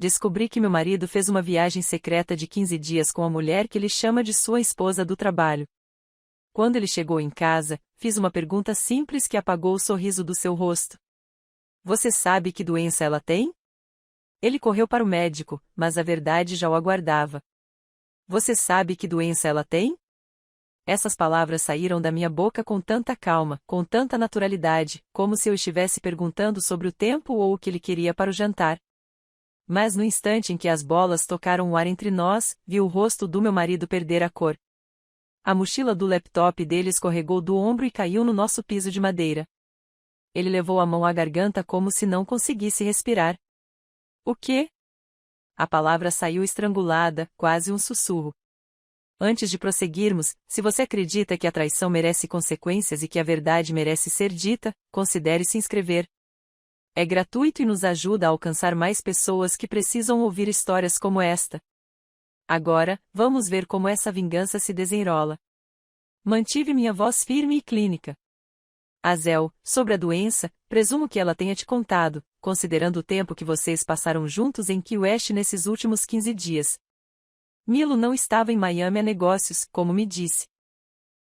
descobri que meu marido fez uma viagem secreta de 15 dias com a mulher que ele chama de sua esposa do trabalho. Quando ele chegou em casa, fiz uma pergunta simples que apagou o sorriso do seu rosto. Você sabe que doença ela tem? Ele correu para o médico, mas a verdade já o aguardava. Você sabe que doença ela tem? Essas palavras saíram da minha boca com tanta calma, com tanta naturalidade, como se eu estivesse perguntando sobre o tempo ou o que ele queria para o jantar. Mas no instante em que as bolas tocaram o ar entre nós, vi o rosto do meu marido perder a cor. A mochila do laptop dele escorregou do ombro e caiu no nosso piso de madeira. Ele levou a mão à garganta como se não conseguisse respirar. O quê? A palavra saiu estrangulada, quase um sussurro. Antes de prosseguirmos, se você acredita que a traição merece consequências e que a verdade merece ser dita, considere se inscrever. É gratuito e nos ajuda a alcançar mais pessoas que precisam ouvir histórias como esta. Agora, vamos ver como essa vingança se desenrola. Mantive minha voz firme e clínica. Azel, sobre a doença, presumo que ela tenha te contado, considerando o tempo que vocês passaram juntos em Key West nesses últimos 15 dias. Milo não estava em Miami a negócios, como me disse.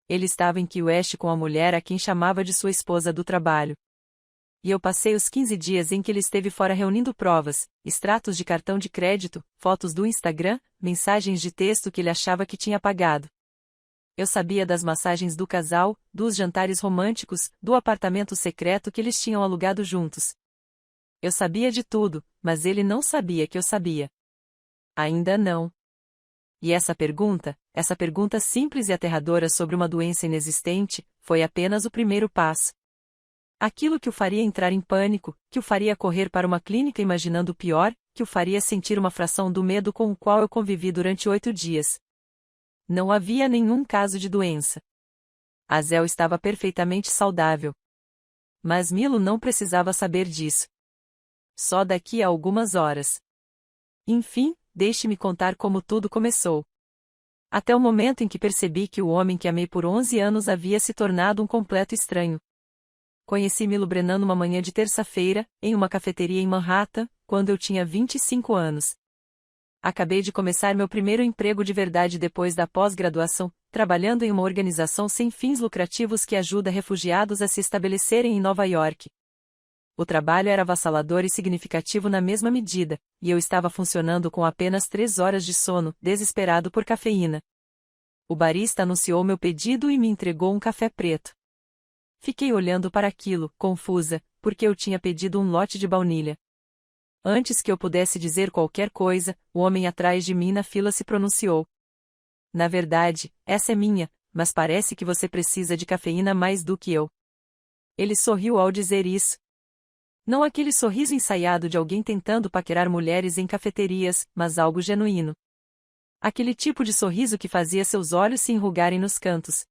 Ele estava em Key West com a mulher a quem chamava de sua esposa do trabalho. E eu passei os 15 dias em que ele esteve fora reunindo provas, extratos de cartão de crédito, fotos do Instagram, mensagens de texto que ele achava que tinha apagado. Eu sabia das massagens do casal, dos jantares românticos, do apartamento secreto que eles tinham alugado juntos. Eu sabia de tudo, mas ele não sabia que eu sabia. Ainda não. E essa pergunta simples e aterradora sobre uma doença inexistente, foi apenas o primeiro passo. Aquilo que o faria entrar em pânico, que o faria correr para uma clínica imaginando o pior, que o faria sentir uma fração do medo com o qual eu convivi durante 8 dias. Não havia nenhum caso de doença. Azel estava perfeitamente saudável. Mas Milo não precisava saber disso. Só daqui a algumas horas. Enfim, deixe-me contar como tudo começou. Até o momento em que percebi que o homem que amei por 11 anos havia se tornado um completo estranho. Conheci Milo Brennan numa manhã de terça-feira, em uma cafeteria em Manhattan, quando eu tinha 25 anos. Acabei de começar meu primeiro emprego de verdade depois da pós-graduação, trabalhando em uma organização sem fins lucrativos que ajuda refugiados a se estabelecerem em Nova York. O trabalho era avassalador e significativo na mesma medida, e eu estava funcionando com apenas 3 horas de sono, desesperado por cafeína. O barista anunciou meu pedido e me entregou um café preto. Fiquei olhando para aquilo, confusa, porque eu tinha pedido um lote de baunilha. Antes que eu pudesse dizer qualquer coisa, o homem atrás de mim na fila se pronunciou. Na verdade, essa é minha, mas parece que você precisa de cafeína mais do que eu. Ele sorriu ao dizer isso. Não aquele sorriso ensaiado de alguém tentando paquerar mulheres em cafeterias, mas algo genuíno. Aquele tipo de sorriso que fazia seus olhos se enrugarem nos cantos.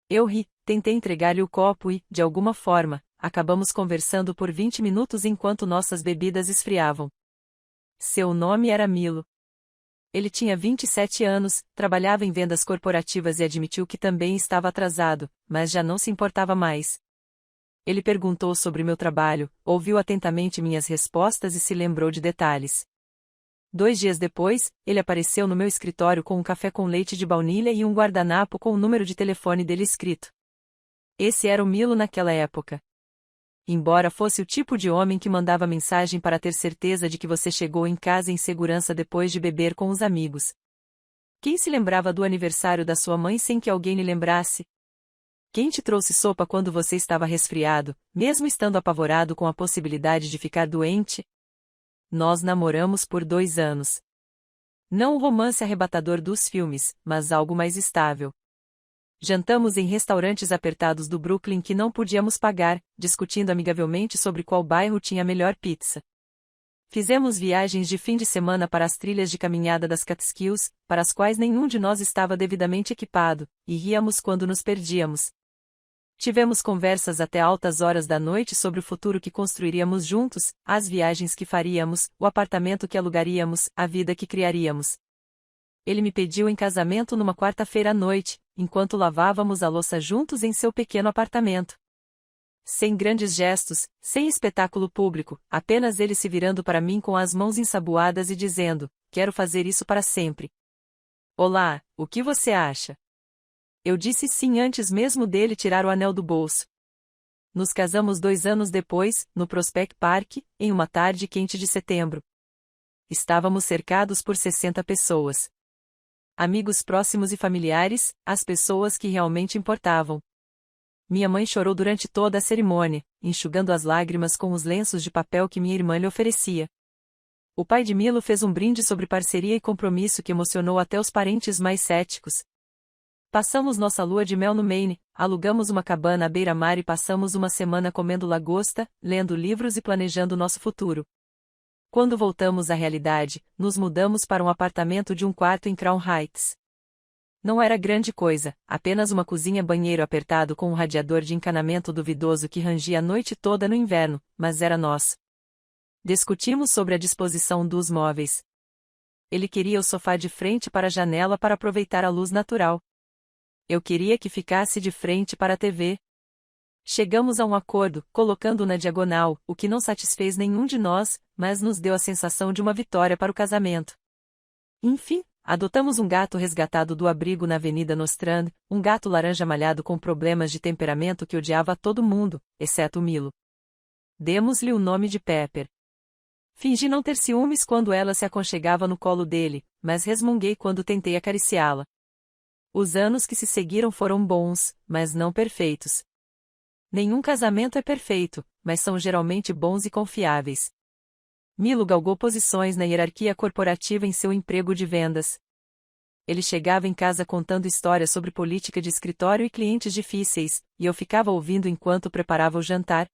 Eu ri, tentei entregar-lhe o copo e, de alguma forma, acabamos conversando por 20 minutos enquanto nossas bebidas esfriavam. Seu nome era Milo. Ele tinha 27 anos, trabalhava em vendas corporativas e admitiu que também estava atrasado, mas já não se importava mais. Ele perguntou sobre meu trabalho, ouviu atentamente minhas respostas e se lembrou de detalhes. 2 dias depois, ele apareceu no meu escritório com um café com leite de baunilha e um guardanapo com o número de telefone dele escrito. Esse era o Milo naquela época. Embora fosse o tipo de homem que mandava mensagem para ter certeza de que você chegou em casa em segurança depois de beber com os amigos. Quem se lembrava do aniversário da sua mãe sem que alguém lhe lembrasse? Quem te trouxe sopa quando você estava resfriado, mesmo estando apavorado com a possibilidade de ficar doente? Nós namoramos por 2 anos. Não o romance arrebatador dos filmes, mas algo mais estável. Jantamos em restaurantes apertados do Brooklyn que não podíamos pagar, discutindo amigavelmente sobre qual bairro tinha a melhor pizza. Fizemos viagens de fim de semana para as trilhas de caminhada das Catskills, para as quais nenhum de nós estava devidamente equipado, e ríamos quando nos perdíamos. Tivemos conversas até altas horas da noite sobre o futuro que construiríamos juntos, as viagens que faríamos, o apartamento que alugaríamos, a vida que criaríamos. Ele me pediu em casamento numa quarta-feira à noite, enquanto lavávamos a louça juntos em seu pequeno apartamento. Sem grandes gestos, sem espetáculo público, apenas ele se virando para mim com as mãos ensaboadas e dizendo: quero fazer isso para sempre. Olá, o que você acha? Eu disse sim antes mesmo dele tirar o anel do bolso. Nos casamos 2 anos depois, no Prospect Park, em uma tarde quente de setembro. Estávamos cercados por 60 pessoas. Amigos próximos e familiares, as pessoas que realmente importavam. Minha mãe chorou durante toda a cerimônia, enxugando as lágrimas com os lenços de papel que minha irmã lhe oferecia. O pai de Milo fez um brinde sobre parceria e compromisso que emocionou até os parentes mais céticos. Passamos nossa lua de mel no Maine, alugamos uma cabana à beira-mar e passamos uma semana comendo lagosta, lendo livros e planejando nosso futuro. Quando voltamos à realidade, nos mudamos para um apartamento de um quarto em Crown Heights. Não era grande coisa, apenas uma cozinha-banheiro apertado com um radiador de encanamento duvidoso que rangia a noite toda no inverno, mas era nosso. Discutimos sobre a disposição dos móveis. Ele queria o sofá de frente para a janela para aproveitar a luz natural. Eu queria que ficasse de frente para a TV. Chegamos a um acordo, colocando-o na diagonal, o que não satisfez nenhum de nós, mas nos deu a sensação de uma vitória para o casamento. Enfim, adotamos um gato resgatado do abrigo na Avenida Nostrand, um gato laranja malhado com problemas de temperamento que odiava a todo mundo, exceto o Milo. Demos-lhe o nome de Pepper. Fingi não ter ciúmes quando ela se aconchegava no colo dele, mas resmunguei quando tentei acariciá-la. Os anos que se seguiram foram bons, mas não perfeitos. Nenhum casamento é perfeito, mas são geralmente bons e confiáveis. Milo galgou posições na hierarquia corporativa em seu emprego de vendas. Ele chegava em casa contando histórias sobre política de escritório e clientes difíceis, e eu ficava ouvindo enquanto preparava o jantar.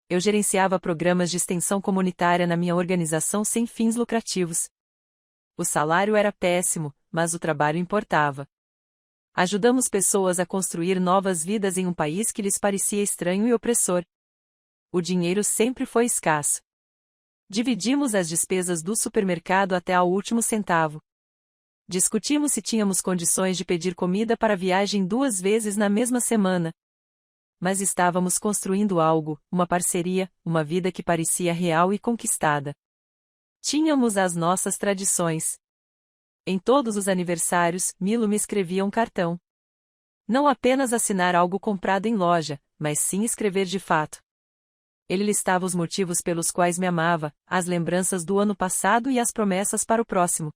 Eu gerenciava programas de extensão comunitária na minha organização sem fins lucrativos. O salário era péssimo, mas o trabalho importava. Ajudamos pessoas a construir novas vidas em um país que lhes parecia estranho e opressor. O dinheiro sempre foi escasso. Dividimos as despesas do supermercado até ao último centavo. Discutimos se tínhamos condições de pedir comida para a viagem 2 vezes na mesma semana. Mas estávamos construindo algo, uma parceria, uma vida que parecia real e conquistada. Tínhamos as nossas tradições. Em todos os aniversários, Milo me escrevia um cartão. Não apenas assinar algo comprado em loja, mas sim escrever de fato. Ele listava os motivos pelos quais me amava, as lembranças do ano passado e as promessas para o próximo.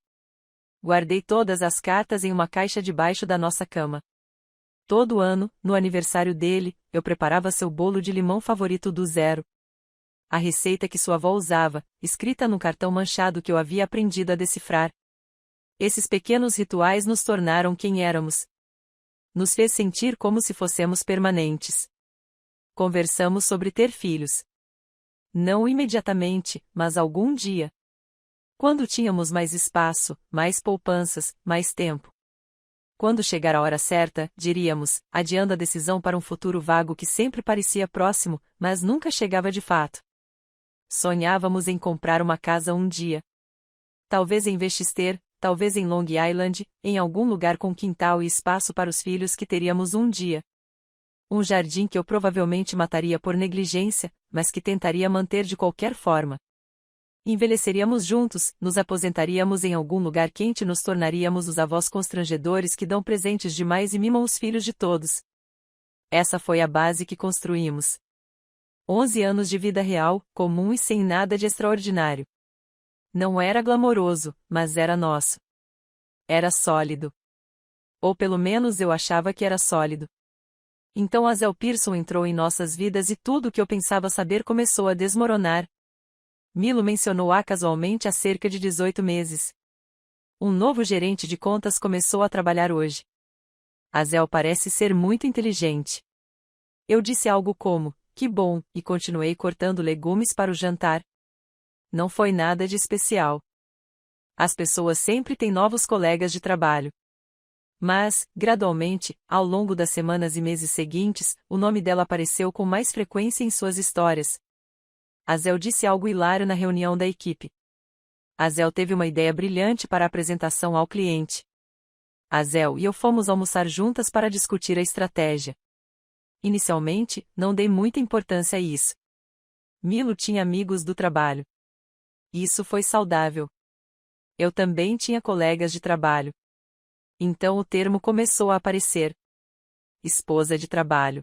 Guardei todas as cartas em uma caixa debaixo da nossa cama. Todo ano, no aniversário dele, eu preparava seu bolo de limão favorito do zero. A receita que sua avó usava, escrita num cartão manchado que eu havia aprendido a decifrar. Esses pequenos rituais nos tornaram quem éramos. Nos fez sentir como se fossemos permanentes. Conversamos sobre ter filhos. Não imediatamente, mas algum dia. Quando tínhamos mais espaço, mais poupanças, mais tempo. Quando chegar a hora certa, diríamos, adiando a decisão para um futuro vago que sempre parecia próximo, mas nunca chegava de fato. Sonhávamos em comprar uma casa um dia. Talvez em Westchester, talvez em Long Island, em algum lugar com quintal e espaço para os filhos que teríamos um dia. Um jardim que eu provavelmente mataria por negligência, mas que tentaria manter de qualquer forma. Envelheceríamos juntos, nos aposentaríamos em algum lugar quente e nos tornaríamos os avós constrangedores que dão presentes demais e mimam os filhos de todos. Essa foi a base que construímos. 11 anos de vida real, comum e sem nada de extraordinário. Não era glamouroso, mas era nosso. Era sólido. Ou pelo menos eu achava que era sólido. Então a Zell Pearson entrou em nossas vidas e tudo o que eu pensava saber começou a desmoronar. Milo mencionou-a casualmente há cerca de 18 meses. Um novo gerente de contas começou a trabalhar hoje. A Zell parece ser muito inteligente. Eu disse algo como, que bom, e continuei cortando legumes para o jantar. Não foi nada de especial. As pessoas sempre têm novos colegas de trabalho. Mas, gradualmente, ao longo das semanas e meses seguintes, o nome dela apareceu com mais frequência em suas histórias. A Zell disse algo hilário na reunião da equipe. A Zell teve uma ideia brilhante para a apresentação ao cliente. A Zell e eu fomos almoçar juntas para discutir a estratégia. Inicialmente, não dei muita importância a isso. Milo tinha amigos do trabalho. Isso foi saudável. Eu também tinha colegas de trabalho. Então o termo começou a aparecer. Esposa de trabalho.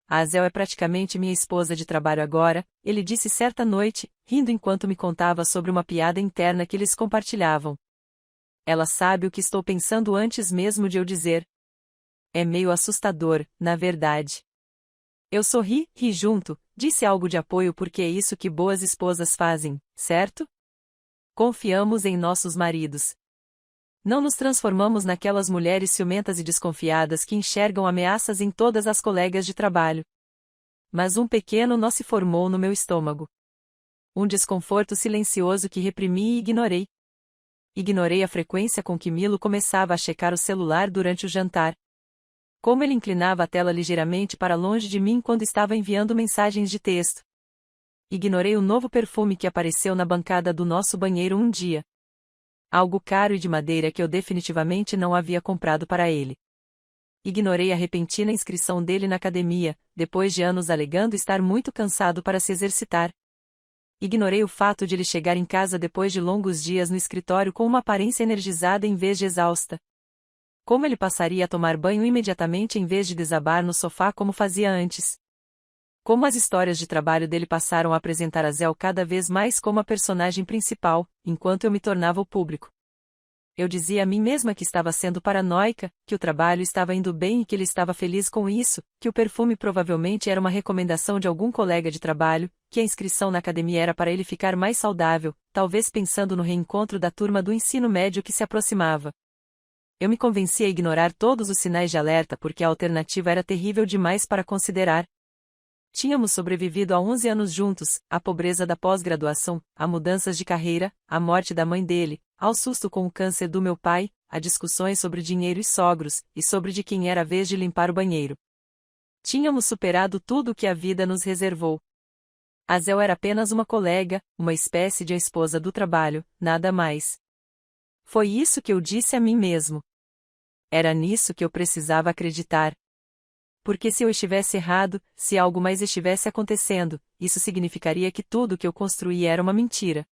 A Azel é praticamente minha esposa de trabalho agora, ele disse certa noite, rindo enquanto me contava sobre uma piada interna que eles compartilhavam. Ela sabe o que estou pensando antes mesmo de eu dizer. É meio assustador, na verdade. Eu sorri, ri junto, disse algo de apoio porque é isso que boas esposas fazem, certo? Confiamos em nossos maridos. Não nos transformamos naquelas mulheres ciumentas e desconfiadas que enxergam ameaças em todas as colegas de trabalho. Mas um pequeno nó se formou no meu estômago. Um desconforto silencioso que reprimi e ignorei. Ignorei a frequência com que Milo começava a checar o celular durante o jantar. Como ele inclinava a tela ligeiramente para longe de mim quando estava enviando mensagens de texto. Ignorei o novo perfume que apareceu na bancada do nosso banheiro um dia. Algo caro e de madeira que eu definitivamente não havia comprado para ele. Ignorei a repentina inscrição dele na academia, depois de anos alegando estar muito cansado para se exercitar. Ignorei o fato de ele chegar em casa depois de longos dias no escritório com uma aparência energizada em vez de exausta. Como ele passaria a tomar banho imediatamente em vez de desabar no sofá como fazia antes. Como as histórias de trabalho dele passaram a apresentar a Zel cada vez mais como a personagem principal, enquanto eu me tornava o público. Eu dizia a mim mesma que estava sendo paranoica, que o trabalho estava indo bem e que ele estava feliz com isso, que o perfume provavelmente era uma recomendação de algum colega de trabalho, que a inscrição na academia era para ele ficar mais saudável, talvez pensando no reencontro da turma do ensino médio que se aproximava. Eu me convenci a ignorar todos os sinais de alerta porque a alternativa era terrível demais para considerar. Tínhamos sobrevivido a 11 anos juntos, à pobreza da pós-graduação, a mudanças de carreira, à morte da mãe dele, ao susto com o câncer do meu pai, a discussões sobre dinheiro e sogros, e sobre de quem era a vez de limpar o banheiro. Tínhamos superado tudo o que a vida nos reservou. A Zel era apenas uma colega, uma espécie de esposa do trabalho, nada mais. Foi isso que eu disse a mim mesmo. Era nisso que eu precisava acreditar. Porque se eu estivesse errado, se algo mais estivesse acontecendo, isso significaria que tudo que eu construí era uma mentira.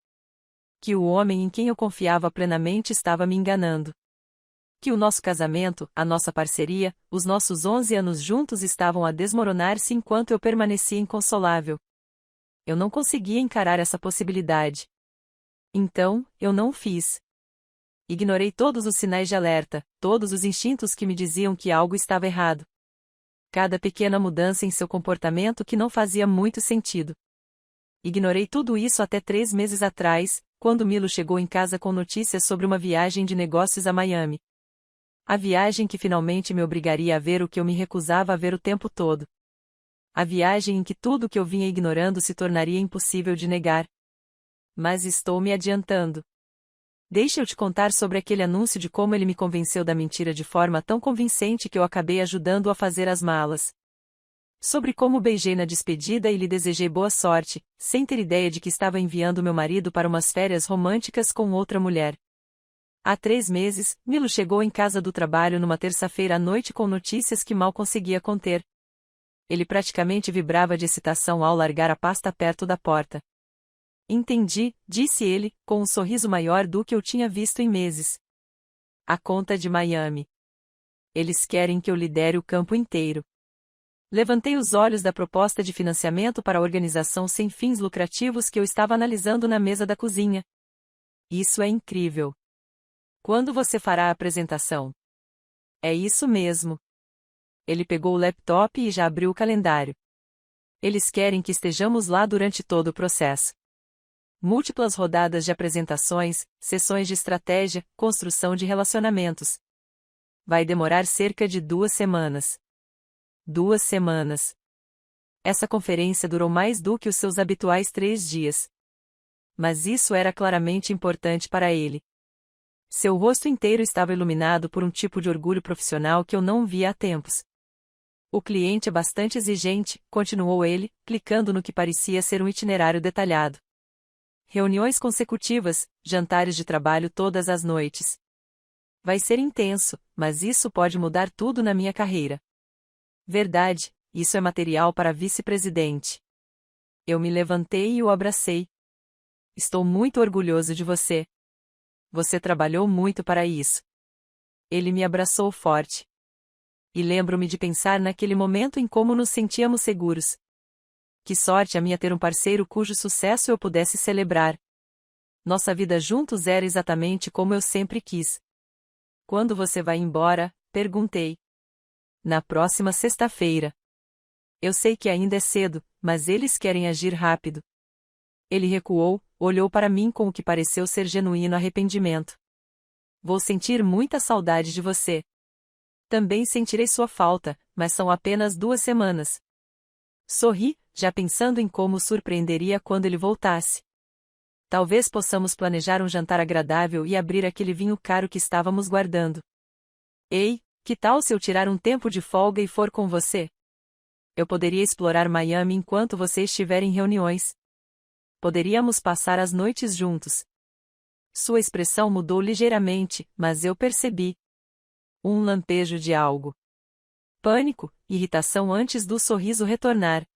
Que o homem em quem eu confiava plenamente estava me enganando. Que o nosso casamento, a nossa parceria, os nossos 11 anos juntos estavam a desmoronar-se enquanto eu permanecia inconsolável. Eu não conseguia encarar essa possibilidade. Então, eu não o fiz. Ignorei todos os sinais de alerta, todos os instintos que me diziam que algo estava errado. Cada pequena mudança em seu comportamento que não fazia muito sentido. Ignorei tudo isso até 3 meses atrás, quando Milo chegou em casa com notícias sobre uma viagem de negócios a Miami. A viagem que finalmente me obrigaria a ver o que eu me recusava a ver o tempo todo. A viagem em que tudo o que eu vinha ignorando se tornaria impossível de negar. Mas estou me adiantando. Deixa eu te contar sobre aquele anúncio de como ele me convenceu da mentira de forma tão convincente que eu acabei ajudando-o a fazer as malas. Sobre como beijei na despedida e lhe desejei boa sorte, sem ter ideia de que estava enviando meu marido para umas férias românticas com outra mulher. Há 3 meses, Milo chegou em casa do trabalho numa terça-feira à noite com notícias que mal conseguia conter. Ele praticamente vibrava de excitação ao largar a pasta perto da porta. Entendi, disse ele, com um sorriso maior do que eu tinha visto em meses. A conta de Miami. Eles querem que eu lidere o campo inteiro. Levantei os olhos da proposta de financiamento para a organização sem fins lucrativos que eu estava analisando na mesa da cozinha. Isso é incrível. Quando você fará a apresentação? É isso mesmo. Ele pegou o laptop e já abriu o calendário. Eles querem que estejamos lá durante todo o processo. Múltiplas rodadas de apresentações, sessões de estratégia, construção de relacionamentos. Vai demorar cerca de 2 semanas. 2 semanas. Essa conferência durou mais do que os seus habituais 3 dias. Mas isso era claramente importante para ele. Seu rosto inteiro estava iluminado por um tipo de orgulho profissional que eu não via há tempos. O cliente é bastante exigente, continuou ele, clicando no que parecia ser um itinerário detalhado. Reuniões consecutivas, jantares de trabalho todas as noites. Vai ser intenso, mas isso pode mudar tudo na minha carreira. Verdade, isso é material para vice-presidente. Eu me levantei e o abracei. Estou muito orgulhoso de você. Você trabalhou muito para isso. Ele me abraçou forte. E lembro-me de pensar naquele momento em como nos sentíamos seguros. Que sorte a minha ter um parceiro cujo sucesso eu pudesse celebrar. Nossa vida juntos era exatamente como eu sempre quis. Quando você vai embora? Perguntei. Na próxima sexta-feira. Eu sei que ainda é cedo, mas eles querem agir rápido. Ele recuou, olhou para mim com o que pareceu ser genuíno arrependimento. Vou sentir muita saudade de você. Também sentirei sua falta, mas são apenas 2 semanas. Sorri, já pensando em como o surpreenderia quando ele voltasse. Talvez possamos planejar um jantar agradável e abrir aquele vinho caro que estávamos guardando. Ei, que tal se eu tirar um tempo de folga e for com você? Eu poderia explorar Miami enquanto você estiver em reuniões. Poderíamos passar as noites juntos. Sua expressão mudou ligeiramente, mas eu percebi. Um lampejo de algo. Pânico, irritação antes do sorriso retornar.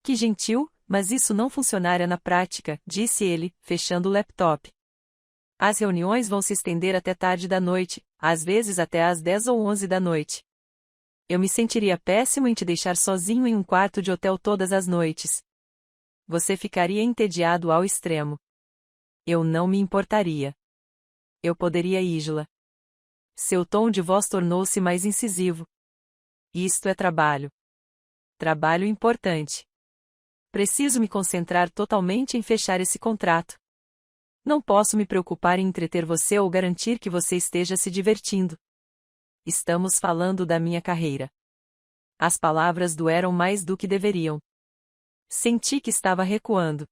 Que gentil, mas isso não funcionaria na prática, disse ele, fechando o laptop. As reuniões vão se estender até tarde da noite, às vezes até às 10 ou 11 da noite. Eu me sentiria péssimo em te deixar sozinho em um quarto de hotel todas as noites. Você ficaria entediado ao extremo. Eu não me importaria. Eu poderia Isla. Seu tom de voz tornou-se mais incisivo. Isto é trabalho. Trabalho importante. Preciso me concentrar totalmente em fechar esse contrato. Não posso me preocupar em entreter você ou garantir que você esteja se divertindo. Estamos falando da minha carreira. As palavras doeram mais do que deveriam. Senti que estava recuando.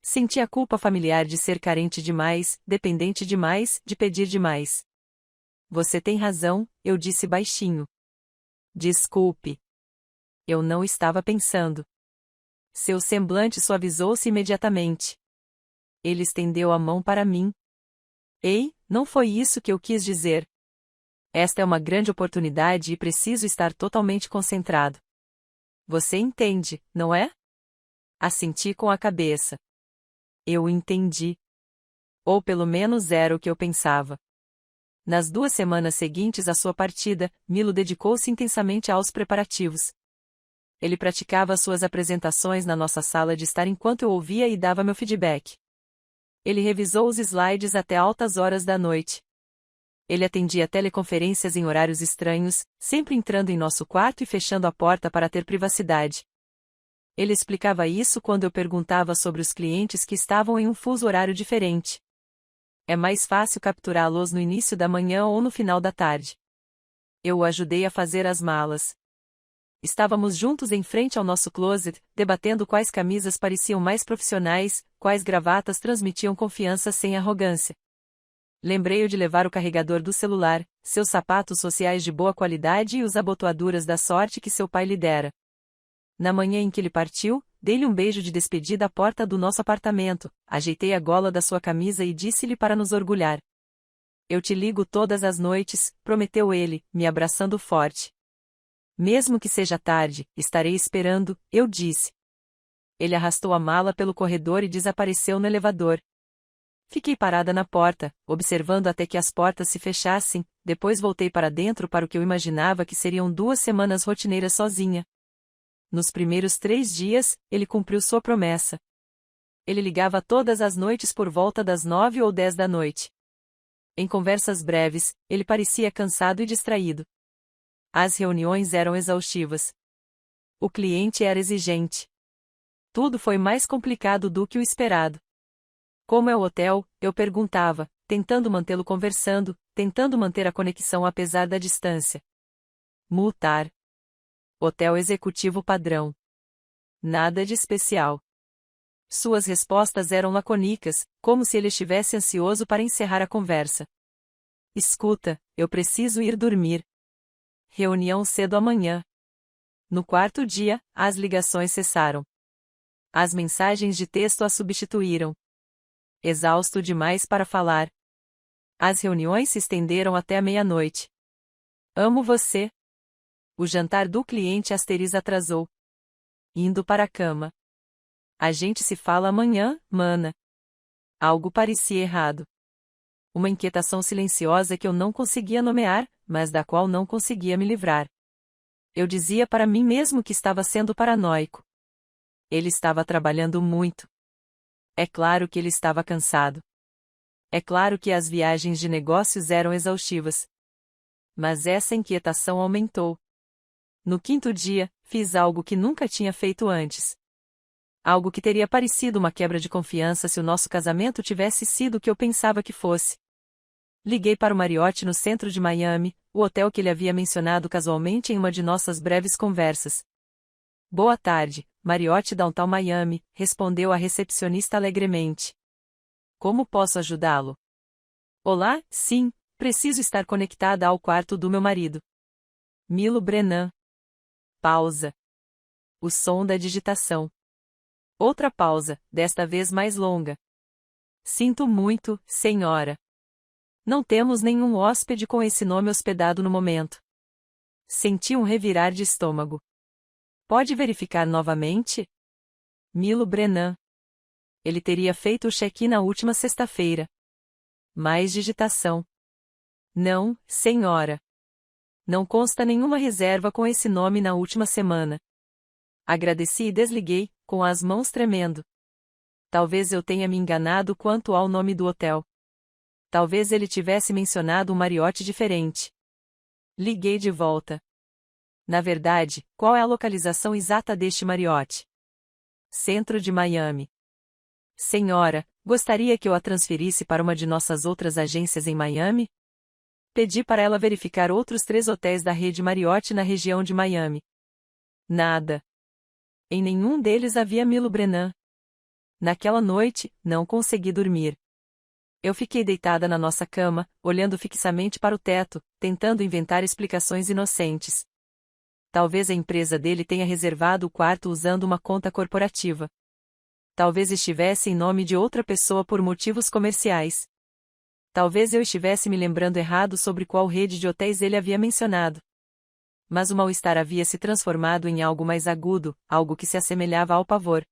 Senti a culpa familiar de ser carente demais, dependente demais, de pedir demais. Você tem razão, eu disse baixinho. Desculpe. Eu não estava pensando. Seu semblante suavizou-se imediatamente. Ele estendeu a mão para mim. Ei, não foi isso que eu quis dizer. Esta é uma grande oportunidade e preciso estar totalmente concentrado. Você entende, não é? Assenti com a cabeça. Eu entendi. Ou pelo menos era o que eu pensava. Nas 2 semanas seguintes à sua partida, Milo dedicou-se intensamente aos preparativos. Ele praticava suas apresentações na nossa sala de estar enquanto eu ouvia e dava meu feedback. Ele revisou os slides até altas horas da noite. Ele atendia teleconferências em horários estranhos, sempre entrando em nosso quarto e fechando a porta para ter privacidade. Ele explicava isso quando eu perguntava sobre os clientes que estavam em um fuso horário diferente. É mais fácil capturá-los no início da manhã ou no final da tarde. Eu o ajudei a fazer as malas. Estávamos juntos em frente ao nosso closet, debatendo quais camisas pareciam mais profissionais, quais gravatas transmitiam confiança sem arrogância. Lembrei-o de levar o carregador do celular, seus sapatos sociais de boa qualidade e os abotoaduras da sorte que seu pai lhe dera. Na manhã em que ele partiu, dei-lhe um beijo de despedida à porta do nosso apartamento, ajeitei a gola da sua camisa e disse-lhe para nos orgulhar. Eu te ligo todas as noites, prometeu ele, me abraçando forte. Mesmo que seja tarde, estarei esperando, eu disse. Ele arrastou a mala pelo corredor e desapareceu no elevador. Fiquei parada na porta, observando até que as portas se fechassem, depois voltei para dentro para o que eu imaginava que seriam 2 semanas rotineiras sozinha. Nos primeiros 3 dias, ele cumpriu sua promessa. Ele ligava todas as noites por volta das 9 ou 10 da noite. Em conversas breves, ele parecia cansado e distraído. As reuniões eram exaustivas. O cliente era exigente. Tudo foi mais complicado do que o esperado. Como é o hotel? Eu perguntava, tentando mantê-lo conversando, tentando manter a conexão apesar da distância. Multar. Hotel executivo padrão. Nada de especial. Suas respostas eram lacônicas, como se ele estivesse ansioso para encerrar a conversa. Escuta, eu preciso ir dormir. Reunião cedo amanhã. No 4º dia, as ligações cessaram. As mensagens de texto a substituíram. Exausto demais para falar. As reuniões se estenderam até a meia-noite. Amo você. O jantar do cliente atrasou. Indo para a cama. A gente se fala amanhã, mana. Algo parecia errado. Uma inquietação silenciosa que eu não conseguia nomear, mas da qual não conseguia me livrar. Eu dizia para mim mesmo que estava sendo paranoico. Ele estava trabalhando muito. É claro que ele estava cansado. É claro que as viagens de negócios eram exaustivas. Mas essa inquietação aumentou. No quinto dia, fiz algo que nunca tinha feito antes. Algo que teria parecido uma quebra de confiança se o nosso casamento tivesse sido o que eu pensava que fosse. Liguei para o Marriott no centro de Miami, o hotel que ele havia mencionado casualmente em uma de nossas breves conversas. Boa tarde, Marriott Downtown Miami, respondeu a recepcionista alegremente. Como posso ajudá-lo? Olá, sim, preciso estar conectada ao quarto do meu marido. Milo Brennan. Pausa. O som da digitação. Outra pausa, desta vez mais longa. Sinto muito, senhora. Não temos nenhum hóspede com esse nome hospedado no momento. Senti um revirar de estômago. Pode verificar novamente? Milo Brennan. Ele teria feito o check-in na última sexta-feira. Mais digitação. Não, senhora. Não consta nenhuma reserva com esse nome na última semana. Agradeci e desliguei, com as mãos tremendo. Talvez eu tenha me enganado quanto ao nome do hotel. Talvez ele tivesse mencionado um Marriott diferente. Liguei de volta. Na verdade, qual é a localização exata deste Marriott? Centro de Miami. Senhora, gostaria que eu a transferisse para uma de nossas outras agências em Miami? Pedi para ela verificar outros 3 hotéis da rede Marriott na região de Miami. Nada. Em nenhum deles havia Milo Brennan. Naquela noite, não consegui dormir. Eu fiquei deitada na nossa cama, olhando fixamente para o teto, tentando inventar explicações inocentes. Talvez a empresa dele tenha reservado o quarto usando uma conta corporativa. Talvez estivesse em nome de outra pessoa por motivos comerciais. Talvez eu estivesse me lembrando errado sobre qual rede de hotéis ele havia mencionado. Mas o mal-estar havia se transformado em algo mais agudo, algo que se assemelhava ao pavor.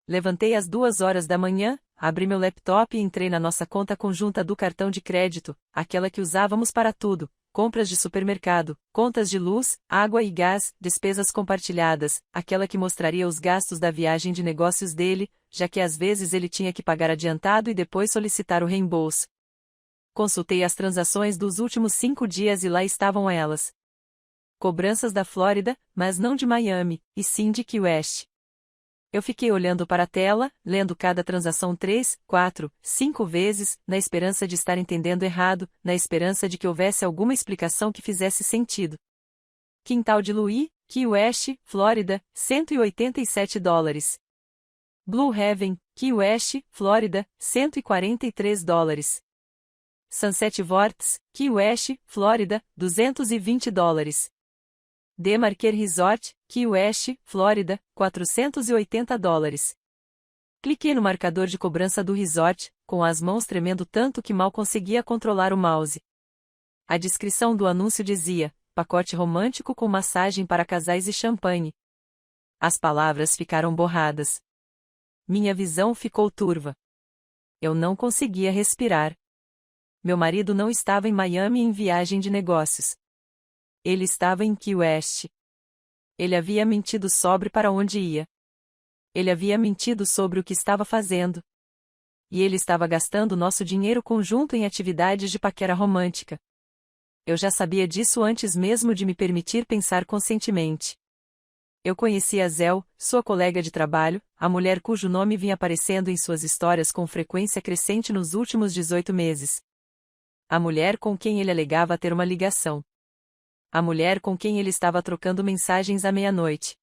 Levantei às 2 horas da manhã, abri meu laptop e entrei na nossa conta conjunta do cartão de crédito, aquela que usávamos para tudo, compras de supermercado, contas de luz, água e gás, despesas compartilhadas, aquela que mostraria os gastos da viagem de negócios dele, já que às vezes ele tinha que pagar adiantado e depois solicitar o reembolso. Consultei as transações dos últimos 5 dias e lá estavam elas. Cobranças da Flórida, mas não de Miami, e sim de Key West. Eu fiquei olhando para a tela, lendo cada transação 3, 4, 5 vezes, na esperança de estar entendendo errado, na esperança de que houvesse alguma explicação que fizesse sentido. Quintal de Louis, Key West, Flórida, $187. Blue Heaven, Key West, Flórida, $143. Sunset Vortex, Key West, Flórida, $220. Demarker Resort, Key West, Flórida, $480. Cliquei no marcador de cobrança do resort, com as mãos tremendo tanto que mal conseguia controlar o mouse. A descrição do anúncio dizia: pacote romântico com massagem para casais e champanhe. As palavras ficaram borradas. Minha visão ficou turva. Eu não conseguia respirar. Meu marido não estava em Miami em viagem de negócios. Ele estava em Key West. Ele havia mentido sobre para onde ia. Ele havia mentido sobre o que estava fazendo. E ele estava gastando nosso dinheiro conjunto em atividades de paquera romântica. Eu já sabia disso antes mesmo de me permitir pensar conscientemente. Eu conhecia a Zell, sua colega de trabalho, a mulher cujo nome vinha aparecendo em suas histórias com frequência crescente nos últimos 18 meses. A mulher com quem ele alegava ter uma ligação. A mulher com quem ele estava trocando mensagens à meia-noite.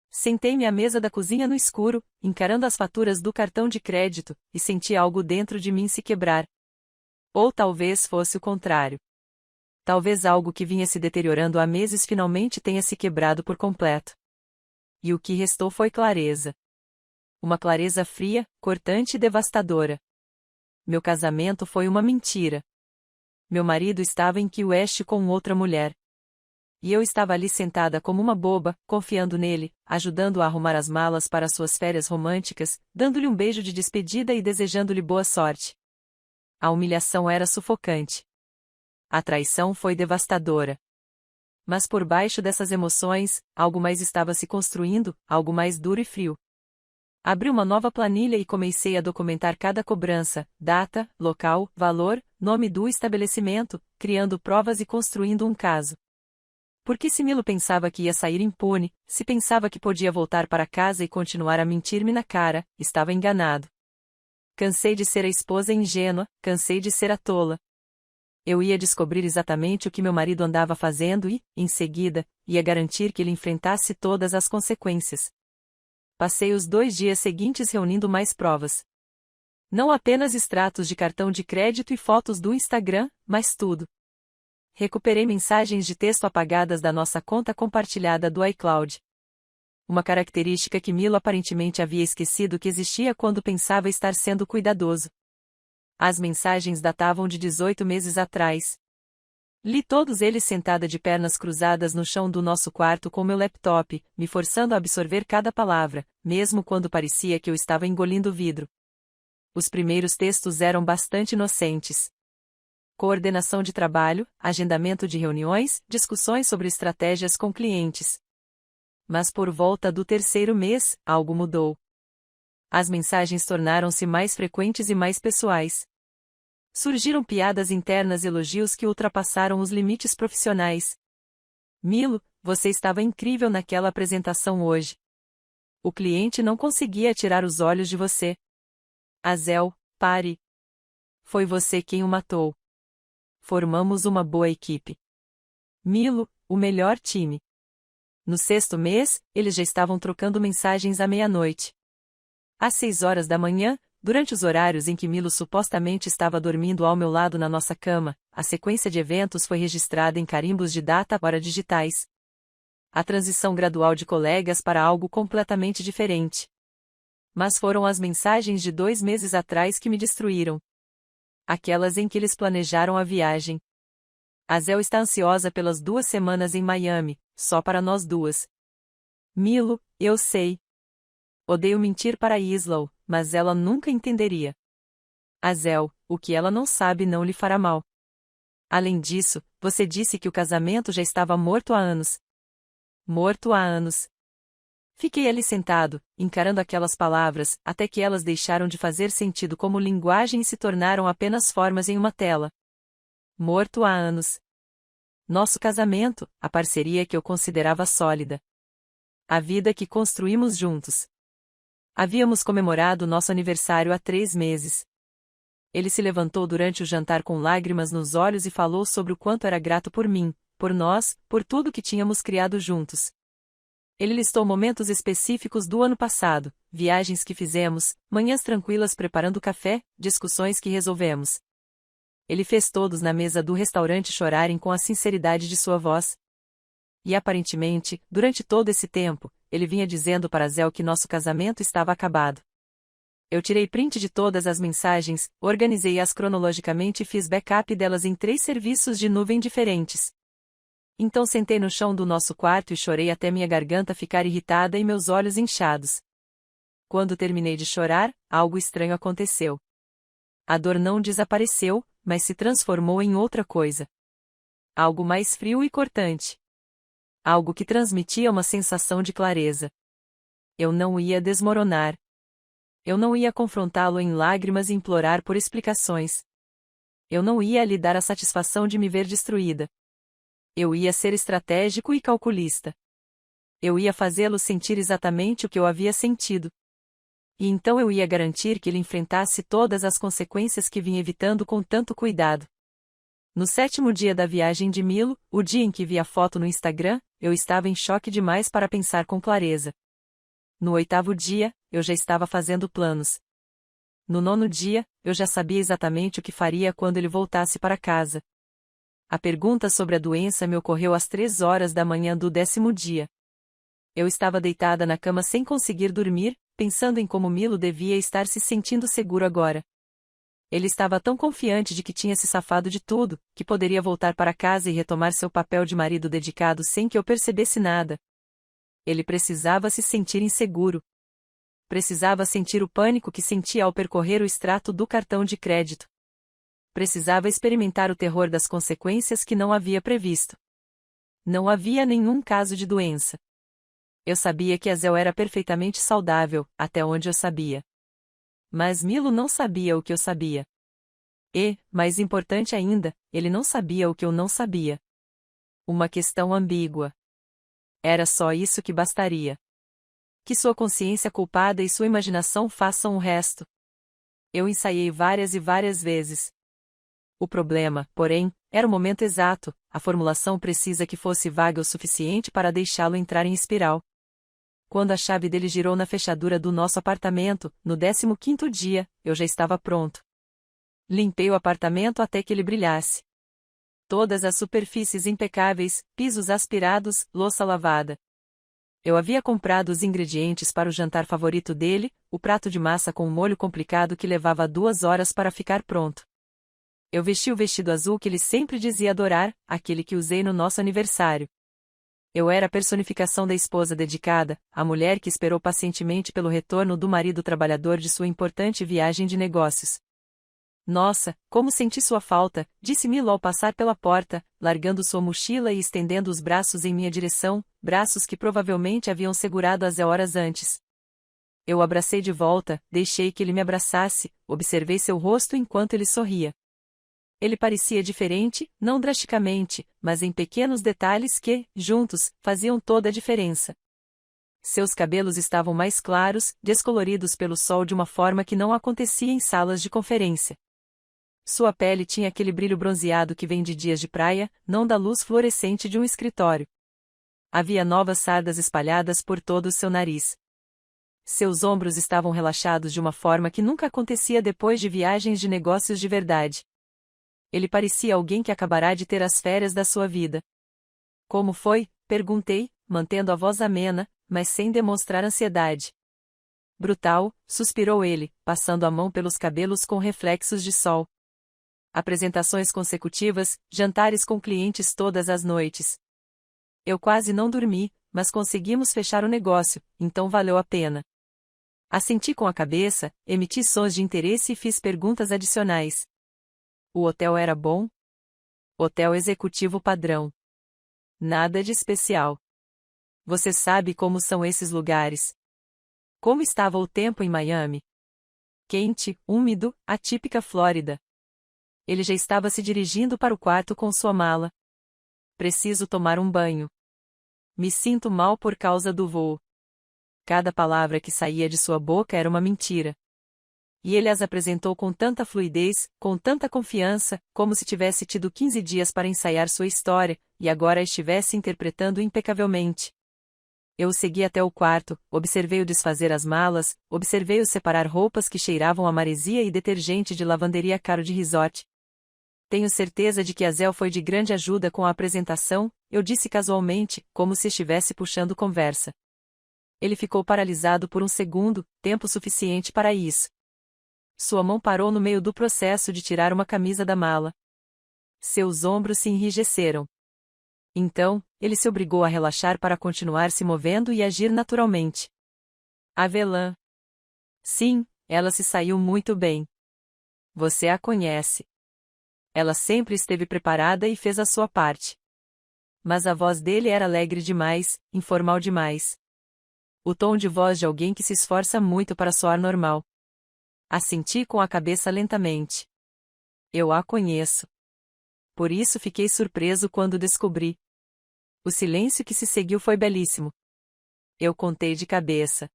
Sentei-me à mesa da cozinha no escuro, encarando as faturas do cartão de crédito, e senti algo dentro de mim se quebrar. Ou talvez fosse o contrário. Talvez algo que vinha se deteriorando há meses finalmente tenha se quebrado por completo. E o que restou foi clareza. Uma clareza fria, cortante e devastadora. Meu casamento foi uma mentira. Meu marido estava em Key West com outra mulher. E eu estava ali sentada como uma boba, confiando nele, ajudando-o a arrumar as malas para suas férias românticas, dando-lhe um beijo de despedida e desejando-lhe boa sorte. A humilhação era sufocante. A traição foi devastadora. Mas por baixo dessas emoções, algo mais estava se construindo, algo mais duro e frio. Abri uma nova planilha e comecei a documentar cada cobrança, data, local, valor, nome do estabelecimento, criando provas e construindo um caso. Porque se Milo pensava que ia sair impune, se pensava que podia voltar para casa e continuar a mentir-me na cara, estava enganado. Cansei de ser a esposa ingênua, cansei de ser a tola. Eu ia descobrir exatamente o que meu marido andava fazendo e, em seguida, ia garantir que ele enfrentasse todas as consequências. Passei os 2 dias seguintes reunindo mais provas. Não apenas extratos de cartão de crédito e fotos do Instagram, mas tudo. Recuperei mensagens de texto apagadas da nossa conta compartilhada do iCloud. Uma característica que Milo aparentemente havia esquecido que existia quando pensava estar sendo cuidadoso. As mensagens datavam de 18 meses atrás. Li todos eles sentada de pernas cruzadas no chão do nosso quarto com meu laptop, me forçando a absorver cada palavra, mesmo quando parecia que eu estava engolindo vidro. Os primeiros textos eram bastante inocentes. Coordenação de trabalho, agendamento de reuniões, discussões sobre estratégias com clientes. Mas por volta do 3º mês, algo mudou. As mensagens tornaram-se mais frequentes e mais pessoais. Surgiram piadas internas e elogios que ultrapassaram os limites profissionais. Milo, você estava incrível naquela apresentação hoje. O cliente não conseguia tirar os olhos de você. Azel, pare. Foi você quem o matou. Formamos uma boa equipe. Milo, o melhor time. No 6º mês, eles já estavam trocando mensagens à meia-noite. Às 6 horas da manhã, durante os horários em que Milo supostamente estava dormindo ao meu lado na nossa cama, a sequência de eventos foi registrada em carimbos de data-hora digitais. A transição gradual de colegas para algo completamente diferente. Mas foram as mensagens de 2 meses atrás que me destruíram. Aquelas em que eles planejaram a viagem. Azel está ansiosa pelas 2 semanas em Miami, só para nós duas. Milo, eu sei. Odeio mentir para Islau, mas ela nunca entenderia. Azel, o que ela não sabe não lhe fará mal. Além disso, você disse que o casamento já estava morto há anos. Morto há anos. Fiquei ali sentado, encarando aquelas palavras, até que elas deixaram de fazer sentido como linguagem e se tornaram apenas formas em uma tela. Morto há anos. Nosso casamento, a parceria que eu considerava sólida. A vida que construímos juntos. Havíamos comemorado nosso aniversário há 3 meses. Ele se levantou durante o jantar com lágrimas nos olhos e falou sobre o quanto era grato por mim, por nós, por tudo que tínhamos criado juntos. Ele listou momentos específicos do ano passado, viagens que fizemos, manhãs tranquilas preparando café, discussões que resolvemos. Ele fez todos na mesa do restaurante chorarem com a sinceridade de sua voz. E aparentemente, durante todo esse tempo, ele vinha dizendo para Zel que nosso casamento estava acabado. Eu tirei print de todas as mensagens, organizei-as cronologicamente e fiz backup delas em 3 serviços de nuvem diferentes. Então sentei no chão do nosso quarto e chorei até minha garganta ficar irritada e meus olhos inchados. Quando terminei de chorar, algo estranho aconteceu. A dor não desapareceu, mas se transformou em outra coisa. Algo mais frio e cortante. Algo que transmitia uma sensação de clareza. Eu não ia desmoronar. Eu não ia confrontá-lo em lágrimas e implorar por explicações. Eu não ia lhe dar a satisfação de me ver destruída. Eu ia ser estratégico e calculista. Eu ia fazê-lo sentir exatamente o que eu havia sentido. E então eu ia garantir que ele enfrentasse todas as consequências que vim evitando com tanto cuidado. No 7º dia da viagem de Milo, o dia em que vi a foto no Instagram, eu estava em choque demais para pensar com clareza. No 8º dia, eu já estava fazendo planos. No 9º dia, eu já sabia exatamente o que faria quando ele voltasse para casa. A pergunta sobre a doença me ocorreu às 3 horas da manhã do 10º dia. Eu estava deitada na cama sem conseguir dormir, pensando em como Milo devia estar se sentindo seguro agora. Ele estava tão confiante de que tinha se safado de tudo, que poderia voltar para casa e retomar seu papel de marido dedicado sem que eu percebesse nada. Ele precisava se sentir inseguro. Precisava sentir o pânico que sentia ao percorrer o extrato do cartão de crédito. Precisava experimentar o terror das consequências que não havia previsto. Não havia nenhum caso de doença. Eu sabia que Azel era perfeitamente saudável, até onde eu sabia. Mas Milo não sabia o que eu sabia. E, mais importante ainda, ele não sabia o que eu não sabia. Uma questão ambígua. Era só isso que bastaria. Que sua consciência culpada e sua imaginação façam o resto. Eu ensaiei várias e várias vezes. O problema, porém, era o momento exato, a formulação precisa que fosse vaga o suficiente para deixá-lo entrar em espiral. Quando a chave dele girou na fechadura do nosso apartamento, no 15º dia, eu já estava pronto. Limpei o apartamento até que ele brilhasse. Todas as superfícies impecáveis, pisos aspirados, louça lavada. Eu havia comprado os ingredientes para o jantar favorito dele, o prato de massa com um molho complicado que levava 2 horas para ficar pronto. Eu vesti o vestido azul que ele sempre dizia adorar, aquele que usei no nosso aniversário. Eu era a personificação da esposa dedicada, a mulher que esperou pacientemente pelo retorno do marido trabalhador de sua importante viagem de negócios. Nossa, como senti sua falta, disse Milo ao passar pela porta, largando sua mochila e estendendo os braços em minha direção, braços que provavelmente haviam segurado Azel horas antes. Eu o abracei de volta, deixei que ele me abraçasse, observei seu rosto enquanto ele sorria. Ele parecia diferente, não drasticamente, mas em pequenos detalhes que, juntos, faziam toda a diferença. Seus cabelos estavam mais claros, descoloridos pelo sol de uma forma que não acontecia em salas de conferência. Sua pele tinha aquele brilho bronzeado que vem de dias de praia, não da luz fluorescente de um escritório. Havia novas sardas espalhadas por todo o seu nariz. Seus ombros estavam relaxados de uma forma que nunca acontecia depois de viagens de negócios de verdade. Ele parecia alguém que acabará de ter as férias da sua vida. Como foi? Perguntei, mantendo a voz amena, mas sem demonstrar ansiedade. Brutal, suspirou ele, passando a mão pelos cabelos com reflexos de sol. Apresentações consecutivas, jantares com clientes todas as noites. Eu quase não dormi, mas conseguimos fechar o negócio, então valeu a pena. Assenti com a cabeça, emiti sons de interesse e fiz perguntas adicionais. O hotel era bom? Hotel executivo padrão. Nada de especial. Você sabe como são esses lugares. Como estava o tempo em Miami? Quente, úmido, a típica Flórida. Ele já estava se dirigindo para o quarto com sua mala. Preciso tomar um banho. Me sinto mal por causa do voo. Cada palavra que saía de sua boca era uma mentira. E ele as apresentou com tanta fluidez, com tanta confiança, como se tivesse tido 15 dias para ensaiar sua história, e agora a estivesse interpretando impecavelmente. Eu o segui até o quarto, observei-o desfazer as malas, observei-o separar roupas que cheiravam a maresia e detergente de lavanderia caro de resort. Tenho certeza de que Azel foi de grande ajuda com a apresentação, eu disse casualmente, como se estivesse puxando conversa. Ele ficou paralisado por um segundo, tempo suficiente para isso. Sua mão parou no meio do processo de tirar uma camisa da mala. Seus ombros se enrijeceram. Então, ele se obrigou a relaxar para continuar se movendo e agir naturalmente. Avelã. Sim, ela se saiu muito bem. Você a conhece. Ela sempre esteve preparada e fez a sua parte. Mas a voz dele era alegre demais, informal demais. O tom de voz de alguém que se esforça muito para soar normal. Assenti com a cabeça lentamente. Eu a conheço. Por isso fiquei surpreso quando descobri. O silêncio que se seguiu foi belíssimo. Eu contei de cabeça.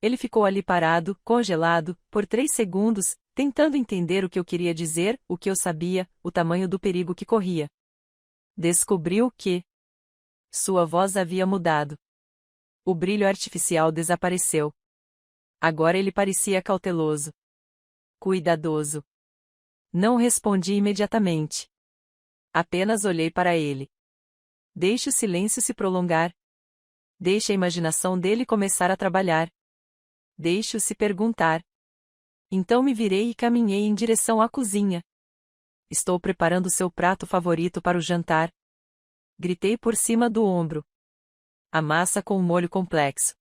Ele ficou ali parado, congelado, por 3 segundos, tentando entender o que eu queria dizer, o que eu sabia, o tamanho do perigo que corria. Descobriu que sua voz havia mudado. O brilho artificial desapareceu. Agora ele parecia cauteloso. Cuidadoso. Não respondi imediatamente. Apenas olhei para ele. Deixe o silêncio se prolongar. Deixe a imaginação dele começar a trabalhar. Deixe-o se perguntar. Então me virei e caminhei em direção à cozinha. Estou preparando seu prato favorito para o jantar. Gritei por cima do ombro. A massa com o molho complexo.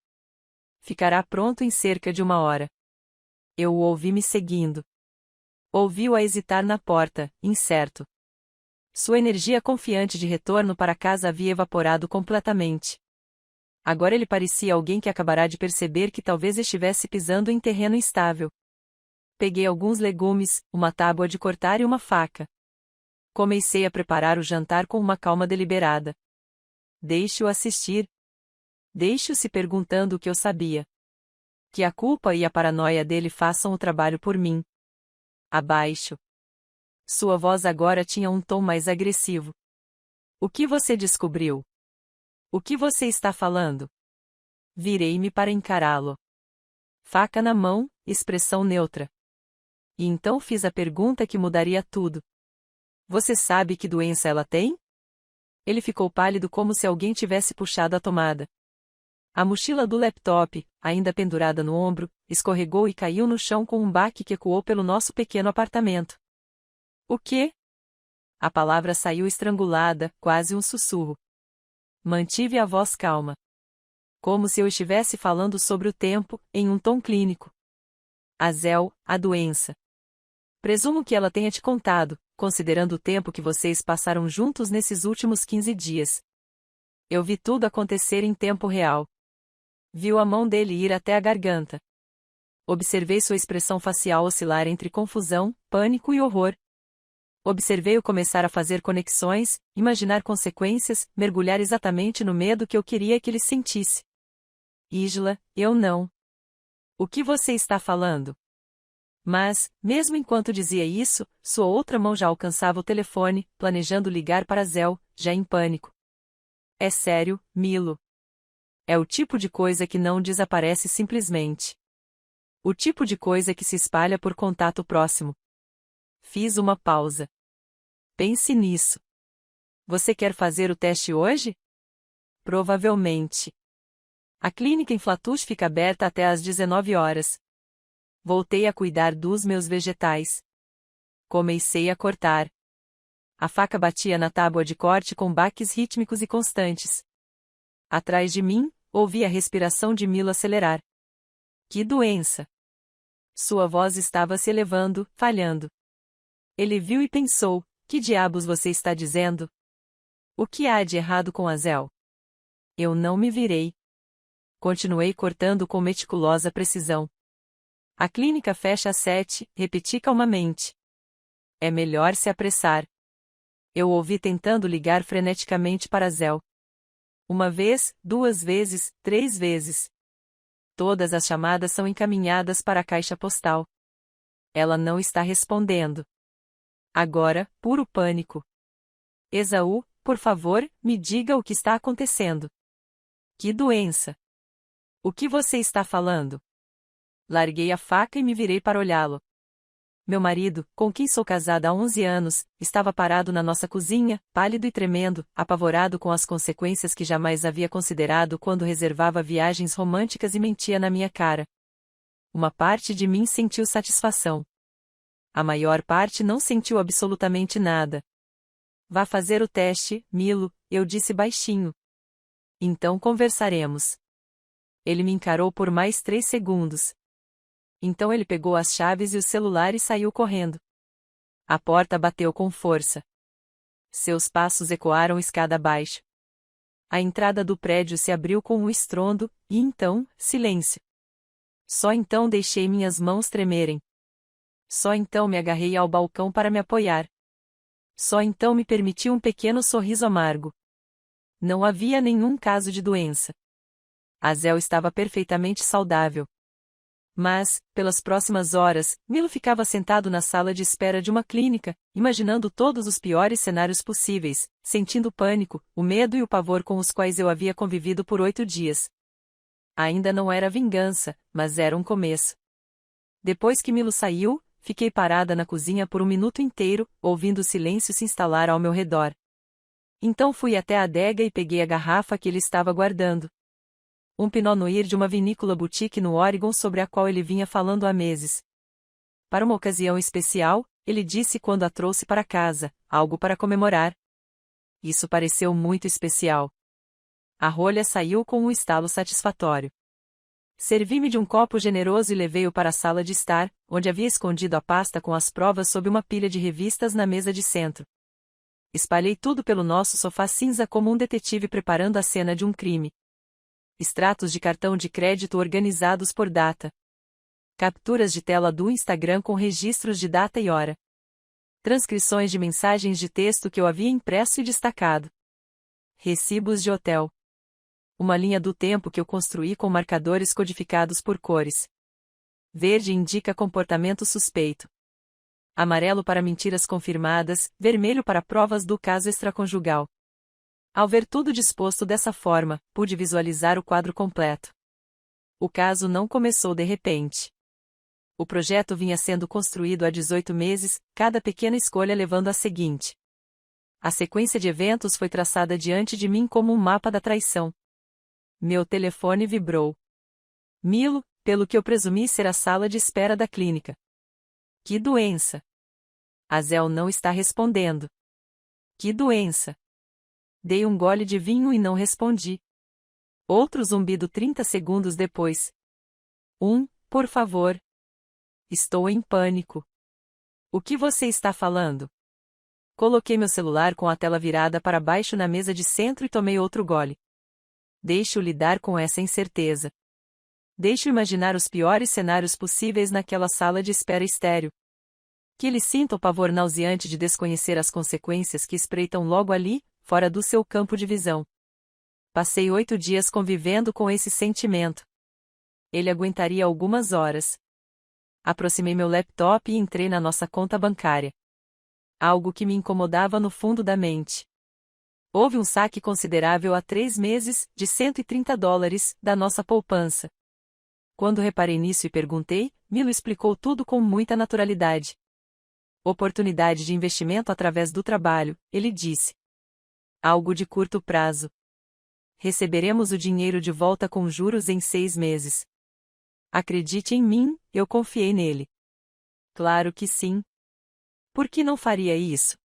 Ficará pronto em cerca de 1 hora. Eu o ouvi me seguindo. Ouvi-o a hesitar na porta, incerto. Sua energia confiante de retorno para casa havia evaporado completamente. Agora ele parecia alguém que acabará de perceber que talvez estivesse pisando em terreno instável. Peguei alguns legumes, uma tábua de cortar e uma faca. Comecei a preparar o jantar com uma calma deliberada. Deixe-o assistir. Deixe-o se perguntando o que eu sabia. Que a culpa e a paranoia dele façam o trabalho por mim. Abaixo. Sua voz agora tinha um tom mais agressivo. O que você descobriu? O que você está falando? Virei-me para encará-lo. Faca na mão, expressão neutra. E então fiz a pergunta que mudaria tudo. Você sabe que doença ela tem? Ele ficou pálido como se alguém tivesse puxado a tomada. A mochila do laptop, ainda pendurada no ombro, escorregou e caiu no chão com um baque que ecoou pelo nosso pequeno apartamento. O quê? A palavra saiu estrangulada, quase um sussurro. Mantive a voz calma. Como se eu estivesse falando sobre o tempo, em um tom clínico. Azel, a doença. Presumo que ela tenha te contado, considerando o tempo que vocês passaram juntos nesses últimos 15 dias. Eu vi tudo acontecer em tempo real. Viu a mão dele ir até a garganta. Observei sua expressão facial oscilar entre confusão, pânico e horror. Observei-o começar a fazer conexões, imaginar consequências, mergulhar exatamente no medo que eu queria que ele sentisse. Isla, eu não. O que você está falando? Mas, mesmo enquanto dizia isso, sua outra mão já alcançava o telefone, planejando ligar para Zel, já em pânico. É sério, Milo. É o tipo de coisa que não desaparece simplesmente. O tipo de coisa que se espalha por contato próximo. Fiz uma pausa. Pense nisso. Você quer fazer o teste hoje? Provavelmente. A clínica em Flatouche fica aberta até às 19 horas. Voltei a cuidar dos meus vegetais. Comecei a cortar. A faca batia na tábua de corte com baques rítmicos e constantes. Atrás de mim, ouvi a respiração de Milo acelerar. Que doença! Sua voz estava se elevando, falhando. Ele viu e pensou, que diabos você está dizendo? O que há de errado com Azel? Eu não me virei. Continuei cortando com meticulosa precisão. A clínica fecha às 7, repeti calmamente. É melhor se apressar. Eu ouvi tentando ligar freneticamente para Zel. 1 vez, 2 vezes, 3 vezes. Todas as chamadas são encaminhadas para a caixa postal. Ela não está respondendo. Agora, puro pânico. Esaú, por favor, me diga o que está acontecendo. Que doença? O que você está falando? Larguei a faca e me virei para olhá-lo. Meu marido, com quem sou casada há 11 anos, estava parado na nossa cozinha, pálido e tremendo, apavorado com as consequências que jamais havia considerado quando reservava viagens românticas e mentia na minha cara. Uma parte de mim sentiu satisfação. A maior parte não sentiu absolutamente nada. Vá fazer o teste, Milo, eu disse baixinho. Então conversaremos. Ele me encarou por mais 3 segundos. Então ele pegou as chaves e o celular e saiu correndo. A porta bateu com força. Seus passos ecoaram escada abaixo. A entrada do prédio se abriu com um estrondo, e então, silêncio. Só então deixei minhas mãos tremerem. Só então me agarrei ao balcão para me apoiar. Só então me permiti um pequeno sorriso amargo. Não havia nenhum caso de doença. Azel estava perfeitamente saudável. Mas, pelas próximas horas, Milo ficava sentado na sala de espera de uma clínica, imaginando todos os piores cenários possíveis, sentindo o pânico, o medo e o pavor com os quais eu havia convivido por 8 dias. Ainda não era vingança, mas era um começo. Depois que Milo saiu, fiquei parada na cozinha por 1 minuto inteiro, ouvindo o silêncio se instalar ao meu redor. Então fui até a adega e peguei a garrafa que ele estava guardando. Um Pinot Noir de uma vinícola boutique no Oregon sobre a qual ele vinha falando há meses. Para uma ocasião especial, ele disse quando a trouxe para casa, algo para comemorar. Isso pareceu muito especial. A rolha saiu com um estalo satisfatório. Servi-me de um copo generoso e levei-o para a sala de estar, onde havia escondido a pasta com as provas sob uma pilha de revistas na mesa de centro. Espalhei tudo pelo nosso sofá cinza como um detetive preparando a cena de um crime. Extratos de cartão de crédito organizados por data. Capturas de tela do Instagram com registros de data e hora. Transcrições de mensagens de texto que eu havia impresso e destacado. Recibos de hotel. Uma linha do tempo que eu construí com marcadores codificados por cores. Verde indica comportamento suspeito. Amarelo para mentiras confirmadas, vermelho para provas do caso extraconjugal. Ao ver tudo disposto dessa forma, pude visualizar o quadro completo. O caso não começou de repente. O projeto vinha sendo construído há 18 meses, cada pequena escolha levando à seguinte. A sequência de eventos foi traçada diante de mim como um mapa da traição. Meu telefone vibrou. Milo, pelo que eu presumi ser a sala de espera da clínica. Que doença! Azel não está respondendo. Que doença! Dei um gole de vinho e não respondi. Outro zumbido 30 segundos depois. Por favor. Estou em pânico. O que você está falando? Coloquei meu celular com a tela virada para baixo na mesa de centro e tomei outro gole. Deixe-o lidar com essa incerteza. Deixe-o imaginar os piores cenários possíveis naquela sala de espera estéril. Que ele sinta o pavor nauseante de desconhecer as consequências que espreitam logo ali, fora do seu campo de visão. Passei 8 dias convivendo com esse sentimento. Ele aguentaria algumas horas. Aproximei meu laptop e entrei na nossa conta bancária. Algo que me incomodava no fundo da mente. Houve um saque considerável há 3 meses, de $130, da nossa poupança. Quando reparei nisso e perguntei, Milo explicou tudo com muita naturalidade. Oportunidade de investimento através do trabalho, ele disse. Algo de curto prazo. Receberemos o dinheiro de volta com juros em 6 meses. Acredite em mim, eu confiei nele. Claro que sim. Por que não faria isso?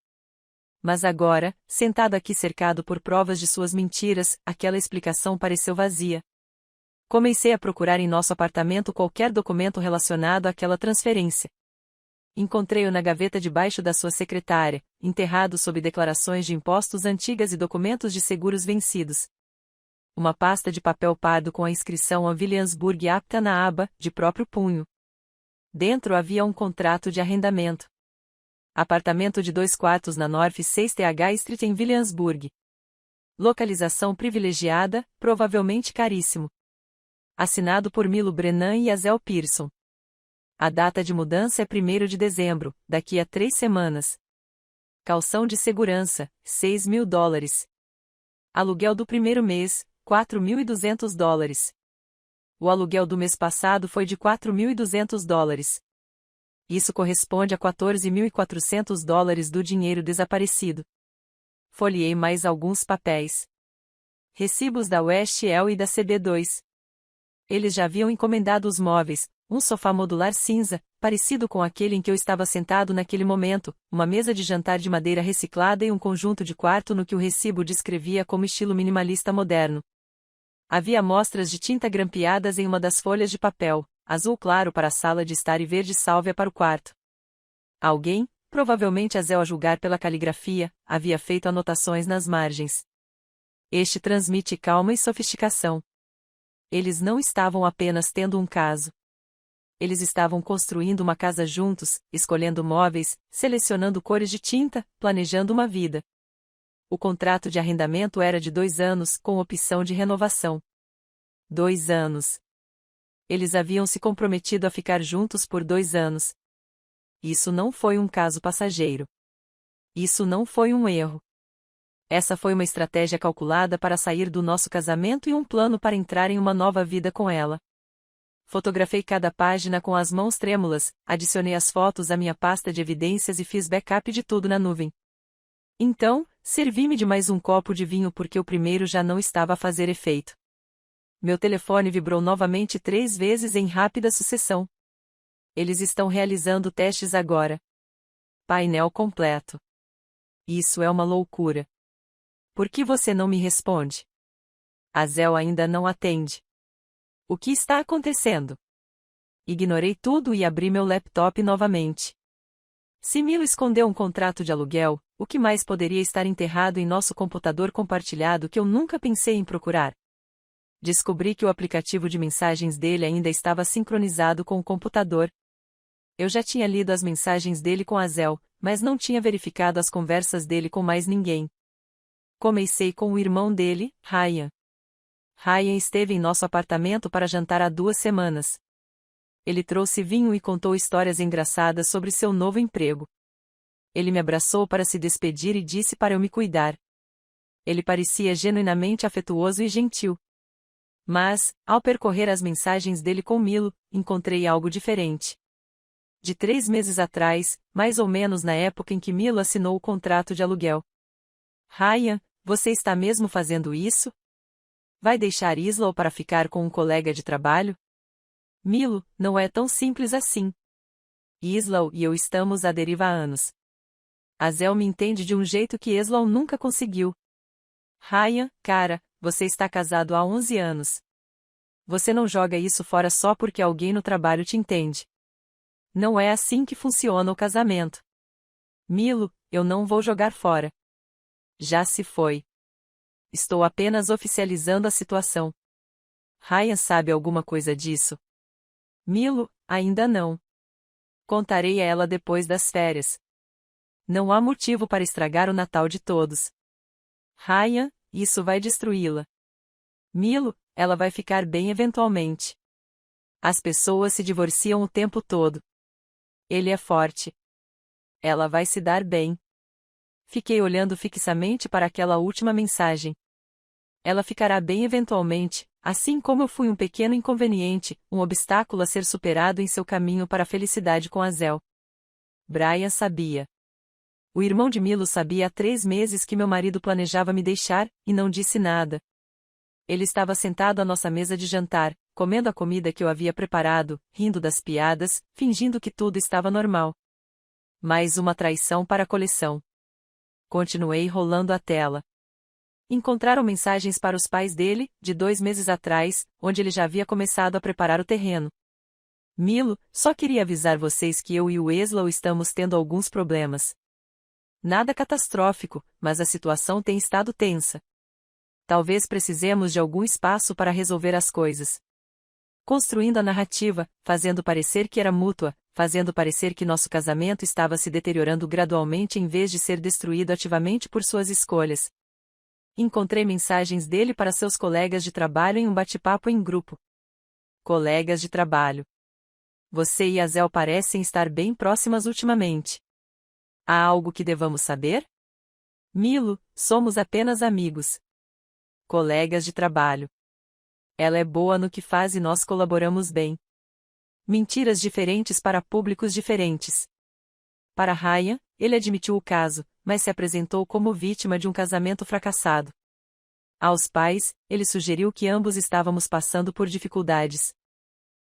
Mas agora, sentado aqui cercado por provas de suas mentiras, aquela explicação pareceu vazia. Comecei a procurar em nosso apartamento qualquer documento relacionado àquela transferência. Encontrei-o na gaveta debaixo da sua secretária, enterrado sob declarações de impostos antigas e documentos de seguros vencidos. Uma pasta de papel pardo com a inscrição a Williamsburg apta na aba, de próprio punho. Dentro havia um contrato de arrendamento. Apartamento de 2 quartos na North 6th Street em Williamsburg. Localização privilegiada, provavelmente caríssimo. Assinado por Milo Brennan e Azel Pearson. A data de mudança é 1º de dezembro, daqui a 3 semanas. Caução de segurança, $6.000. Aluguel do primeiro mês, $4.200. O aluguel do mês passado foi de $4.200. Isso corresponde a $14.400 do dinheiro desaparecido. Folheei mais alguns papéis. Recibos da West El e da CB2. Eles já haviam encomendado os móveis, um sofá modular cinza, parecido com aquele em que eu estava sentado naquele momento, uma mesa de jantar de madeira reciclada e um conjunto de quarto no que o recibo descrevia como estilo minimalista moderno. Havia amostras de tinta grampeadas em uma das folhas de papel, azul claro para a sala de estar e verde sálvia para o quarto. Alguém, provavelmente Azel a julgar pela caligrafia, havia feito anotações nas margens. Este transmite calma e sofisticação. Eles não estavam apenas tendo um caso. Eles estavam construindo uma casa juntos, escolhendo móveis, selecionando cores de tinta, planejando uma vida. O contrato de arrendamento era de 2 anos, com opção de renovação. 2 anos. Eles haviam se comprometido a ficar juntos por 2 anos. Isso não foi um caso passageiro. Isso não foi um erro. Essa foi uma estratégia calculada para sair do nosso casamento e um plano para entrar em uma nova vida com ela. Fotografei cada página com as mãos trêmulas, adicionei as fotos à minha pasta de evidências e fiz backup de tudo na nuvem. Então, servi-me de mais um copo de vinho porque o primeiro já não estava a fazer efeito. Meu telefone vibrou novamente 3 vezes em rápida sucessão. Eles estão realizando testes agora. Painel completo. Isso é uma loucura. Por que você não me responde? Azel ainda não atende. O que está acontecendo? Ignorei tudo e abri meu laptop novamente. Se Milo escondeu um contrato de aluguel, o que mais poderia estar enterrado em nosso computador compartilhado que eu nunca pensei em procurar? Descobri que o aplicativo de mensagens dele ainda estava sincronizado com o computador. Eu já tinha lido as mensagens dele com Azel, mas não tinha verificado as conversas dele com mais ninguém. Comecei com o irmão dele, Ryan. Ryan esteve em nosso apartamento para jantar há 2 semanas. Ele trouxe vinho e contou histórias engraçadas sobre seu novo emprego. Ele me abraçou para se despedir e disse para eu me cuidar. Ele parecia genuinamente afetuoso e gentil. Mas, ao percorrer as mensagens dele com Milo, encontrei algo diferente. De 3 meses atrás, mais ou menos na época em que Milo assinou o contrato de aluguel. Ryan, você está mesmo fazendo isso? Vai deixar Islau para ficar com um colega de trabalho? Milo, não é tão simples assim. Islau e eu estamos à deriva há anos. Azel me entende de um jeito que Islau nunca conseguiu. Ryan, cara, você está casado há 11 anos. Você não joga isso fora só porque alguém no trabalho te entende. Não é assim que funciona o casamento. Milo, eu não vou jogar fora. Já se foi. Estou apenas oficializando a situação. Ryan sabe alguma coisa disso? Milo, ainda não. Contarei a ela depois das férias. Não há motivo para estragar o Natal de todos. Ryan, isso vai destruí-la. Milo, ela vai ficar bem eventualmente. As pessoas se divorciam o tempo todo. Ele é forte. Ela vai se dar bem. Fiquei olhando fixamente para aquela última mensagem. Ela ficará bem eventualmente, assim como eu fui um pequeno inconveniente, um obstáculo a ser superado em seu caminho para a felicidade com Azel. Brian sabia. O irmão de Milo sabia há 3 meses que meu marido planejava me deixar, e não disse nada. Ele estava sentado à nossa mesa de jantar, comendo a comida que eu havia preparado, rindo das piadas, fingindo que tudo estava normal. Mais uma traição para a coleção. Continuei rolando a tela. Encontraram mensagens para os pais dele, de 2 meses atrás, onde ele já havia começado a preparar o terreno. Milo, só queria avisar vocês que eu e o Islau estamos tendo alguns problemas. Nada catastrófico, mas a situação tem estado tensa. Talvez precisemos de algum espaço para resolver as coisas. Construindo a narrativa, fazendo parecer que era mútua, fazendo parecer que nosso casamento estava se deteriorando gradualmente em vez de ser destruído ativamente por suas escolhas. Encontrei mensagens dele para seus colegas de trabalho em um bate-papo em grupo. Colegas de trabalho. Você e Azel parecem estar bem próximas ultimamente. Há algo que devamos saber? Milo, somos apenas amigos. Colegas de trabalho. Ela é boa no que faz e nós colaboramos bem. Mentiras diferentes para públicos diferentes. Para Ryan, ele admitiu o caso, mas se apresentou como vítima de um casamento fracassado. Aos pais, ele sugeriu que ambos estávamos passando por dificuldades.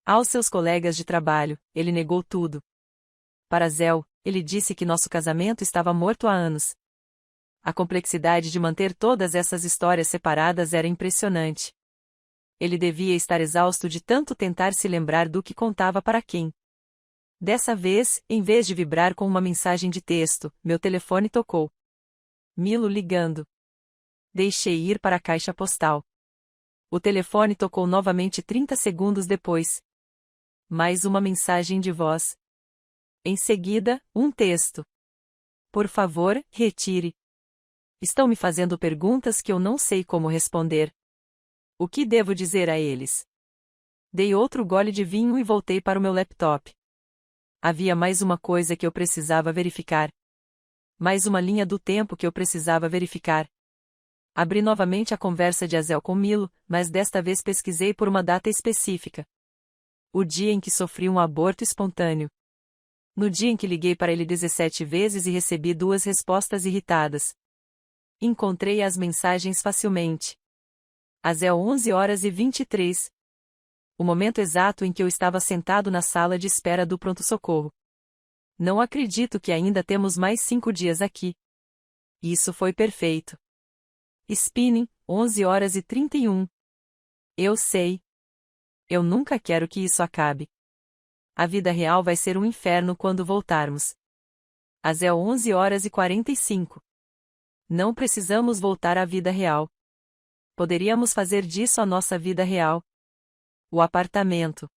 Aos seus colegas de trabalho, ele negou tudo. Para Zel, ele disse que nosso casamento estava morto há anos. A complexidade de manter todas essas histórias separadas era impressionante. Ele devia estar exausto de tanto tentar se lembrar do que contava para quem. Dessa vez, em vez de vibrar com uma mensagem de texto, meu telefone tocou. Milo ligando. Deixei ir para a caixa postal. O telefone tocou novamente 30 segundos depois. Mais uma mensagem de voz. Em seguida, um texto. Por favor, retire. Estão me fazendo perguntas que eu não sei como responder. O que devo dizer a eles? Dei outro gole de vinho e voltei para o meu laptop. Havia mais uma coisa que eu precisava verificar. Mais uma linha do tempo que eu precisava verificar. Abri novamente a conversa de Azel com Milo, mas desta vez pesquisei por uma data específica. O dia em que sofri um aborto espontâneo. No dia em que liguei para ele 17 vezes e recebi 2 respostas irritadas. Encontrei as mensagens facilmente. Azel 11h23. O momento exato em que eu estava sentado na sala de espera do pronto-socorro. Não acredito que ainda temos mais 5 dias aqui. Isso foi perfeito. Spinning, 11h31. Eu sei. Eu nunca quero que isso acabe. A vida real vai ser um inferno quando voltarmos. Às 11h45. Não precisamos voltar à vida real. Poderíamos fazer disso a nossa vida real. O apartamento.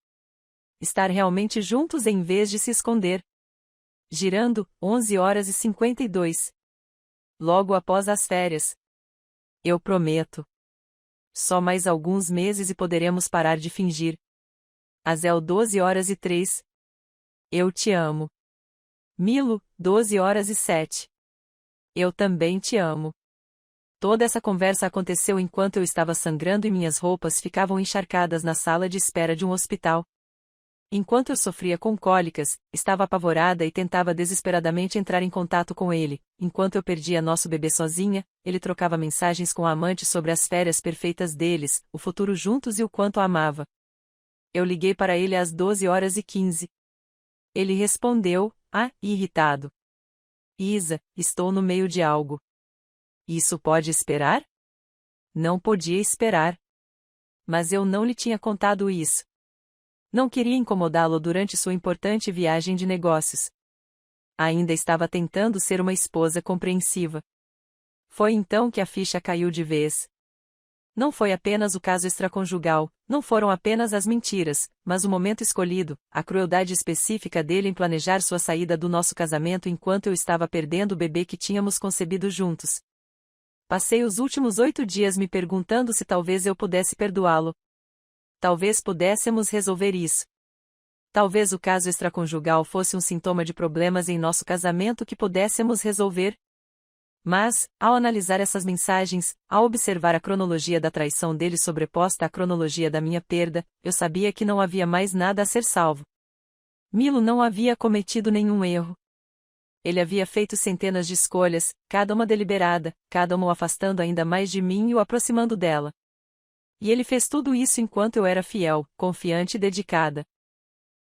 Estar realmente juntos em vez de se esconder. Girando, 11h52. Logo após as férias. Eu prometo. Só mais alguns meses e poderemos parar de fingir. Às 12h03. Eu te amo. Milo, 12h07. Eu também te amo. Toda essa conversa aconteceu enquanto eu estava sangrando e minhas roupas ficavam encharcadas na sala de espera de um hospital. Enquanto eu sofria com cólicas, estava apavorada e tentava desesperadamente entrar em contato com ele. Enquanto eu perdia nosso bebê sozinha, ele trocava mensagens com a amante sobre as férias perfeitas deles, o futuro juntos e o quanto a amava. Eu liguei para ele às 12h15. Ele respondeu, irritado. Isa, estou no meio de algo. Isso pode esperar? Não podia esperar. Mas eu não lhe tinha contado isso. Não queria incomodá-lo durante sua importante viagem de negócios. Ainda estava tentando ser uma esposa compreensiva. Foi então que a ficha caiu de vez. Não foi apenas o caso extraconjugal, não foram apenas as mentiras, mas o momento escolhido, a crueldade específica dele em planejar sua saída do nosso casamento enquanto eu estava perdendo o bebê que tínhamos concebido juntos. Passei os últimos 8 dias me perguntando se talvez eu pudesse perdoá-lo. Talvez pudéssemos resolver isso. Talvez o caso extraconjugal fosse um sintoma de problemas em nosso casamento que pudéssemos resolver. Mas, ao analisar essas mensagens, ao observar a cronologia da traição dele sobreposta à cronologia da minha perda, eu sabia que não havia mais nada a ser salvo. Milo não havia cometido nenhum erro. Ele havia feito centenas de escolhas, cada uma deliberada, cada uma o afastando ainda mais de mim e o aproximando dela. E ele fez tudo isso enquanto eu era fiel, confiante e dedicada.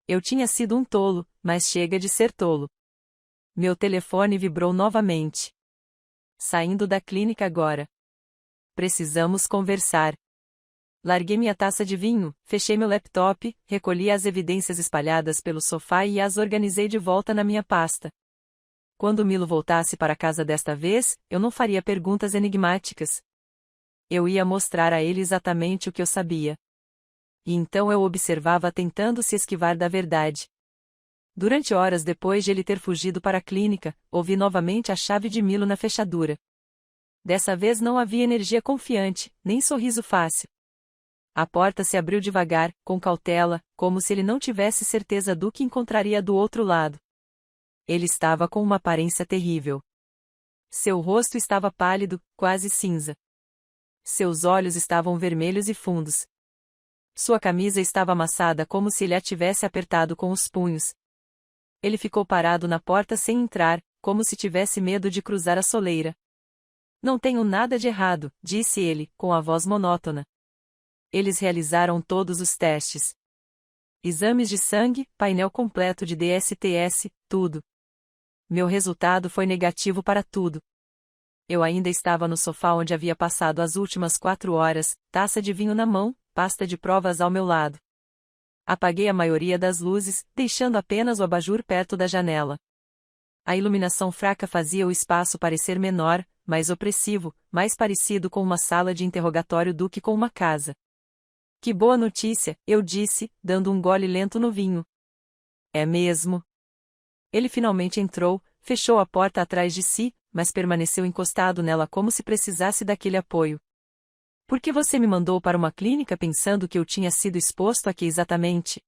Eu tinha sido um tolo, mas chega de ser tolo. Meu telefone vibrou novamente. Saindo da clínica agora. Precisamos conversar. Larguei minha taça de vinho, fechei meu laptop, recolhi as evidências espalhadas pelo sofá e as organizei de volta na minha pasta. Quando Milo voltasse para casa desta vez, eu não faria perguntas enigmáticas. Eu ia mostrar a ele exatamente o que eu sabia. E então eu observava tentando se esquivar da verdade. Durante horas depois de ele ter fugido para a clínica, ouvi novamente a chave de Milo na fechadura. Dessa vez não havia energia confiante, nem sorriso fácil. A porta se abriu devagar, com cautela, como se ele não tivesse certeza do que encontraria do outro lado. Ele estava com uma aparência terrível. Seu rosto estava pálido, quase cinza. Seus olhos estavam vermelhos e fundos. Sua camisa estava amassada como se ele a tivesse apertado com os punhos. Ele ficou parado na porta sem entrar, como se tivesse medo de cruzar a soleira. Não tenho nada de errado, disse ele, com a voz monótona. Eles realizaram todos os testes. Exames de sangue, painel completo de DSTS, tudo. Meu resultado foi negativo para tudo. Eu ainda estava no sofá onde havia passado as últimas 4 horas, taça de vinho na mão, pasta de provas ao meu lado. Apaguei a maioria das luzes, deixando apenas o abajur perto da janela. A iluminação fraca fazia o espaço parecer menor, mais opressivo, mais parecido com uma sala de interrogatório do que com uma casa. Que boa notícia, eu disse, dando um gole lento no vinho. É mesmo? Ele finalmente entrou, fechou a porta atrás de si, mas permaneceu encostado nela como se precisasse daquele apoio. Por que você me mandou para uma clínica pensando que eu tinha sido exposto aqui exatamente?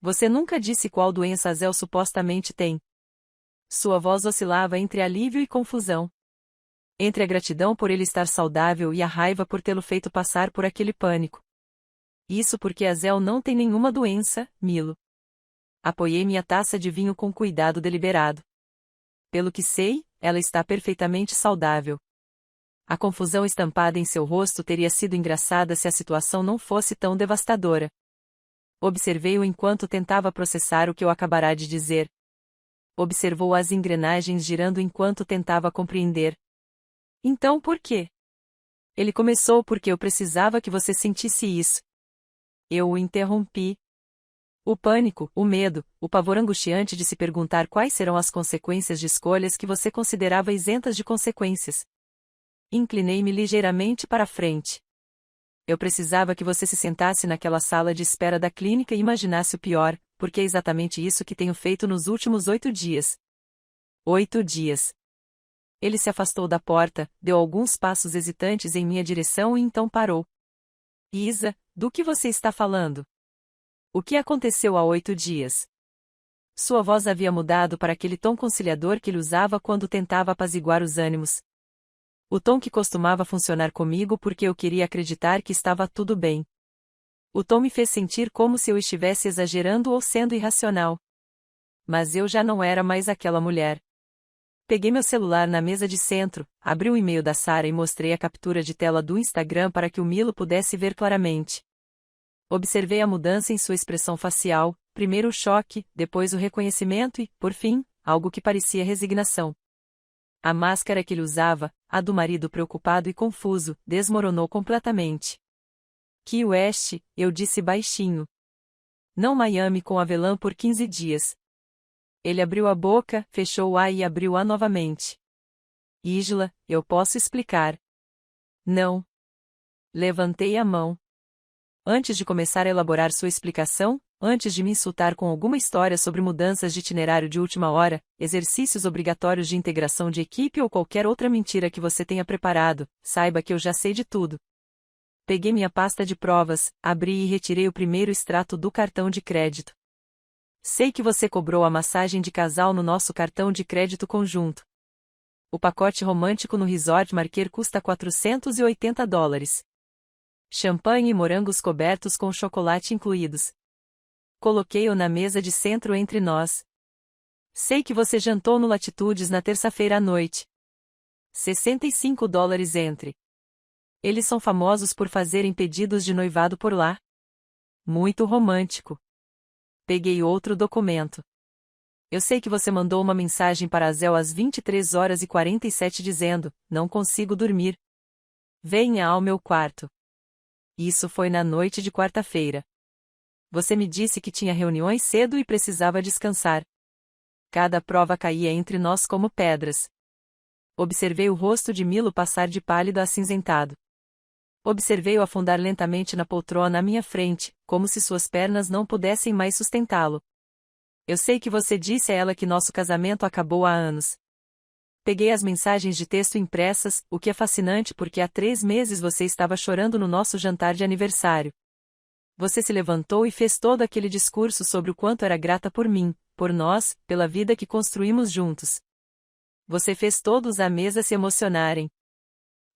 Você nunca disse qual doença Azel supostamente tem. Sua voz oscilava entre alívio e confusão. Entre a gratidão por ele estar saudável e a raiva por tê-lo feito passar por aquele pânico. Isso porque Azel não tem nenhuma doença, Milo. Apoiei minha taça de vinho com cuidado deliberado. Pelo que sei, ela está perfeitamente saudável. A confusão estampada em seu rosto teria sido engraçada se a situação não fosse tão devastadora. Observei-o enquanto tentava processar o que eu acabara de dizer. Observou as engrenagens girando enquanto tentava compreender. Então por quê? Ele começou porque eu precisava que você sentisse isso. Eu o interrompi. O pânico, o medo, o pavor angustiante de se perguntar quais serão as consequências de escolhas que você considerava isentas de consequências. Inclinei-me ligeiramente para a frente. Eu precisava que você se sentasse naquela sala de espera da clínica e imaginasse o pior, porque é exatamente isso que tenho feito nos últimos 8 dias. 8 dias. Ele se afastou da porta, deu alguns passos hesitantes em minha direção e então parou. Isa, do que você está falando? O que aconteceu há 8 dias? Sua voz havia mudado para aquele tom conciliador que ele usava quando tentava apaziguar os ânimos. O tom que costumava funcionar comigo porque eu queria acreditar que estava tudo bem. O tom me fez sentir como se eu estivesse exagerando ou sendo irracional. Mas eu já não era mais aquela mulher. Peguei meu celular na mesa de centro, abri o e-mail da Sarah e mostrei a captura de tela do Instagram para que o Milo pudesse ver claramente. Observei a mudança em sua expressão facial, primeiro o choque, depois o reconhecimento e, por fim, algo que parecia resignação. A máscara que ele usava, a do marido preocupado e confuso, desmoronou completamente. Key West, eu disse baixinho. Não Miami com avelã por 15 dias. Ele abriu a boca, fechou-a e abriu-a novamente. Isla, eu posso explicar. Não. Levantei a mão. Antes de começar a elaborar sua explicação, antes de me insultar com alguma história sobre mudanças de itinerário de última hora, exercícios obrigatórios de integração de equipe ou qualquer outra mentira que você tenha preparado, saiba que eu já sei de tudo. Peguei minha pasta de provas, abri e retirei o primeiro extrato do cartão de crédito. Sei que você cobrou a massagem de casal no nosso cartão de crédito conjunto. O pacote romântico no Resort Marquer custa $480. Champanhe e morangos cobertos com chocolate incluídos. Coloquei-o na mesa de centro entre nós. Sei que você jantou no Latitudes na terça-feira à noite. $65 entre. Eles são famosos por fazerem pedidos de noivado por lá. Muito romântico. Peguei outro documento. Eu sei que você mandou uma mensagem para a Zel às 23h47 dizendo, não consigo dormir. Venha ao meu quarto. Isso foi na noite de quarta-feira. Você me disse que tinha reuniões cedo e precisava descansar. Cada prova caía entre nós como pedras. Observei o rosto de Milo passar de pálido a acinzentado. Observei-o afundar lentamente na poltrona à minha frente, como se suas pernas não pudessem mais sustentá-lo. Eu sei que você disse a ela que nosso casamento acabou há anos. Peguei as mensagens de texto impressas, o que é fascinante porque há 3 meses você estava chorando no nosso jantar de aniversário. Você se levantou e fez todo aquele discurso sobre o quanto era grata por mim, por nós, pela vida que construímos juntos. Você fez todos à mesa se emocionarem.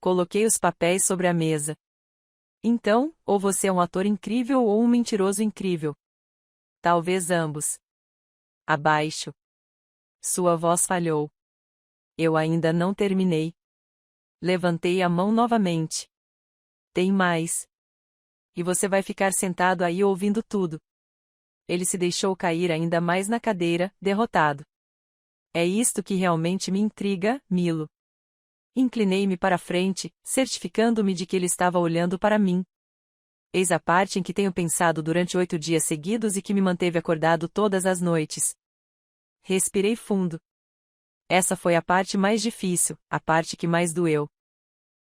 Coloquei os papéis sobre a mesa. Então, ou você é um ator incrível ou um mentiroso incrível. Talvez ambos. Abaixo. Sua voz falhou. Eu ainda não terminei. Levantei a mão novamente. Tem mais. E você vai ficar sentado aí ouvindo tudo. Ele se deixou cair ainda mais na cadeira, derrotado. É isto que realmente me intriga, Milo. Inclinei-me para a frente, certificando-me de que ele estava olhando para mim. Eis a parte em que tenho pensado durante 8 dias seguidos e que me manteve acordado todas as noites. Respirei fundo. Essa foi a parte mais difícil, a parte que mais doeu.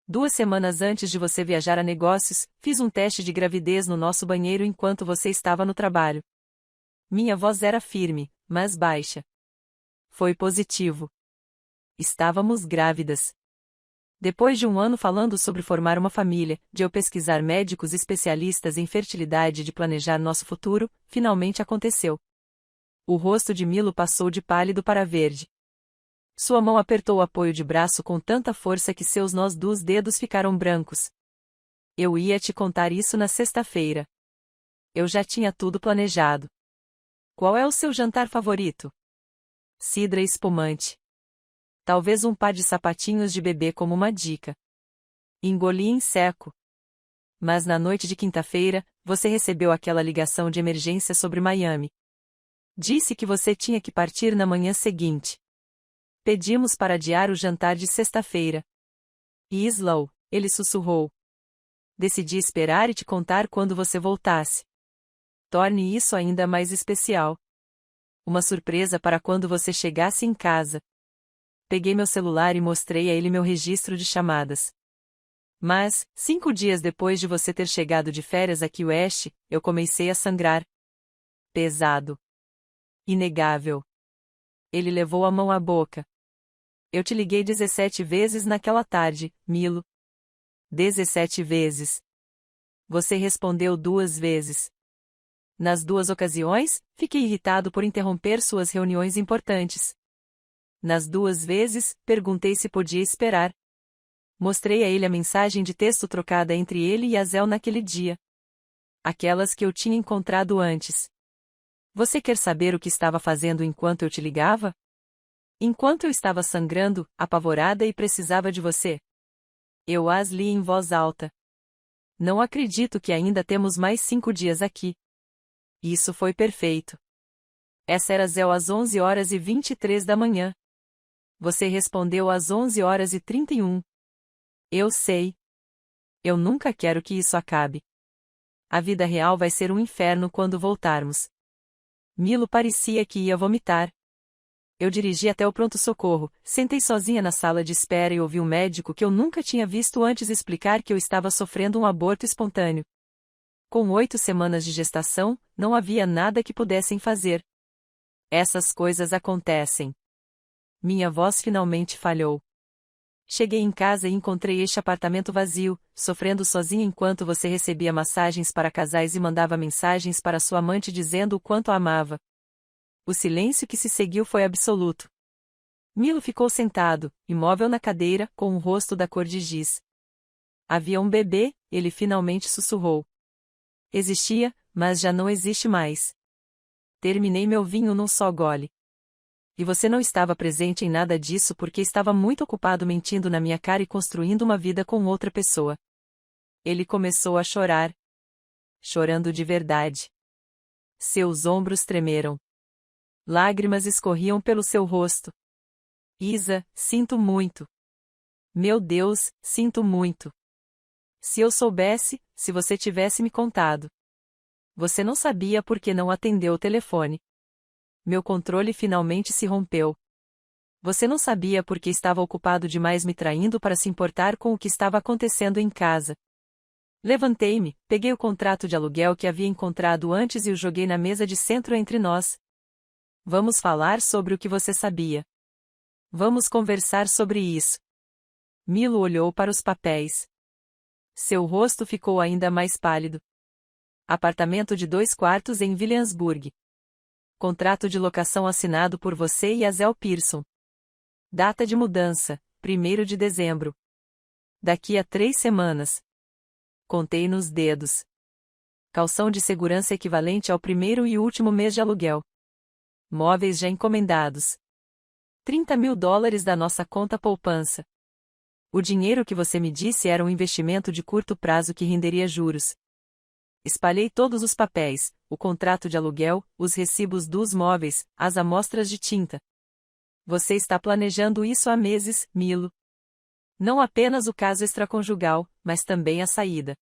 2 semanas antes de você viajar a negócios, fiz um teste de gravidez no nosso banheiro enquanto você estava no trabalho. Minha voz era firme, mas baixa. Foi positivo. Estávamos grávidas. Depois de 1 ano falando sobre formar uma família, de eu pesquisar médicos especialistas em fertilidade e de planejar nosso futuro, finalmente aconteceu. O rosto de Milo passou de pálido para verde. Sua mão apertou o apoio de braço com tanta força que seus nós dos dedos ficaram brancos. Eu ia te contar isso na sexta-feira. Eu já tinha tudo planejado. Qual é o seu jantar favorito? Cidra espumante. Talvez um par de sapatinhos de bebê como uma dica. Engoli em seco. Mas na noite de quinta-feira, Você recebeu aquela ligação de emergência sobre Miami. Disse que você tinha que partir na manhã seguinte. Pedimos para adiar o jantar de sexta-feira. Islau, ele sussurrou. Decidi esperar e te contar quando você voltasse. Torne isso ainda mais especial. Uma surpresa para quando você chegasse em casa. Peguei meu celular e mostrei a ele meu registro de chamadas. Mas, 5 dias depois de você ter chegado de férias aqui West, eu comecei a sangrar. Pesado. Inegável. Ele levou a mão à boca. Eu te liguei 17 vezes naquela tarde, Milo. 17 vezes. Você respondeu 2 vezes. Nas 2 ocasiões, fiquei irritado por interromper suas reuniões importantes. Nas 2 vezes, perguntei se podia esperar. Mostrei a ele a mensagem de texto trocada entre ele e Azel naquele dia. Aquelas que eu tinha encontrado antes. Você quer saber o que estava fazendo enquanto eu te ligava? Enquanto eu estava sangrando, apavorada e precisava de você. Eu as li em voz alta. Não acredito que ainda temos mais 5 dias aqui. Isso foi perfeito. Essa era Azel às 11h23 da manhã. Você respondeu às 11h31. Eu sei. Eu nunca quero que isso acabe. A vida real vai ser um inferno quando voltarmos. Milo parecia que ia vomitar. Eu dirigi até o pronto-socorro, sentei sozinha na sala de espera e ouvi um médico que eu nunca tinha visto antes explicar que eu estava sofrendo um aborto espontâneo. Com 8 semanas de gestação, não havia nada que pudessem fazer. Essas coisas acontecem. Minha voz finalmente falhou. Cheguei em casa e encontrei este apartamento vazio, sofrendo sozinha enquanto você recebia massagens para casais e mandava mensagens para sua amante dizendo o quanto a amava. O silêncio que se seguiu foi absoluto. Milo ficou sentado, imóvel na cadeira, com o rosto da cor de giz. Havia um bebê, ele finalmente sussurrou. Existia, mas já não existe mais. Terminei meu vinho num só gole. E você não estava presente em nada disso porque estava muito ocupado mentindo na minha cara e construindo uma vida com outra pessoa. Ele começou a chorar. Chorando de verdade. Seus ombros tremeram. Lágrimas escorriam pelo seu rosto. Isa, sinto muito. Meu Deus, sinto muito. Se eu soubesse, se você tivesse me contado. Você não sabia porque não atendeu o telefone. Meu controle finalmente se rompeu. Você não sabia porque estava ocupado demais me traindo para se importar com o que estava acontecendo em casa. Levantei-me, peguei o contrato de aluguel que havia encontrado antes e o joguei na mesa de centro entre nós. Vamos falar sobre o que você sabia. Vamos conversar sobre isso. Milo olhou para os papéis. Seu rosto ficou ainda mais pálido. Apartamento de 2 quartos em Williamsburg. Contrato de locação assinado por você e Azel Pearson. Data de mudança, 1º de dezembro. Daqui a 3 semanas. Contei nos dedos. Calção de segurança equivalente ao primeiro e último mês de aluguel. Móveis já encomendados. $30.000 da nossa conta poupança. O dinheiro que você me disse era um investimento de curto prazo que renderia juros. Espalhei todos os papéis, o contrato de aluguel, os recibos dos móveis, as amostras de tinta. Você está planejando isso há meses, Milo. Não apenas o caso extraconjugal, mas também a saída.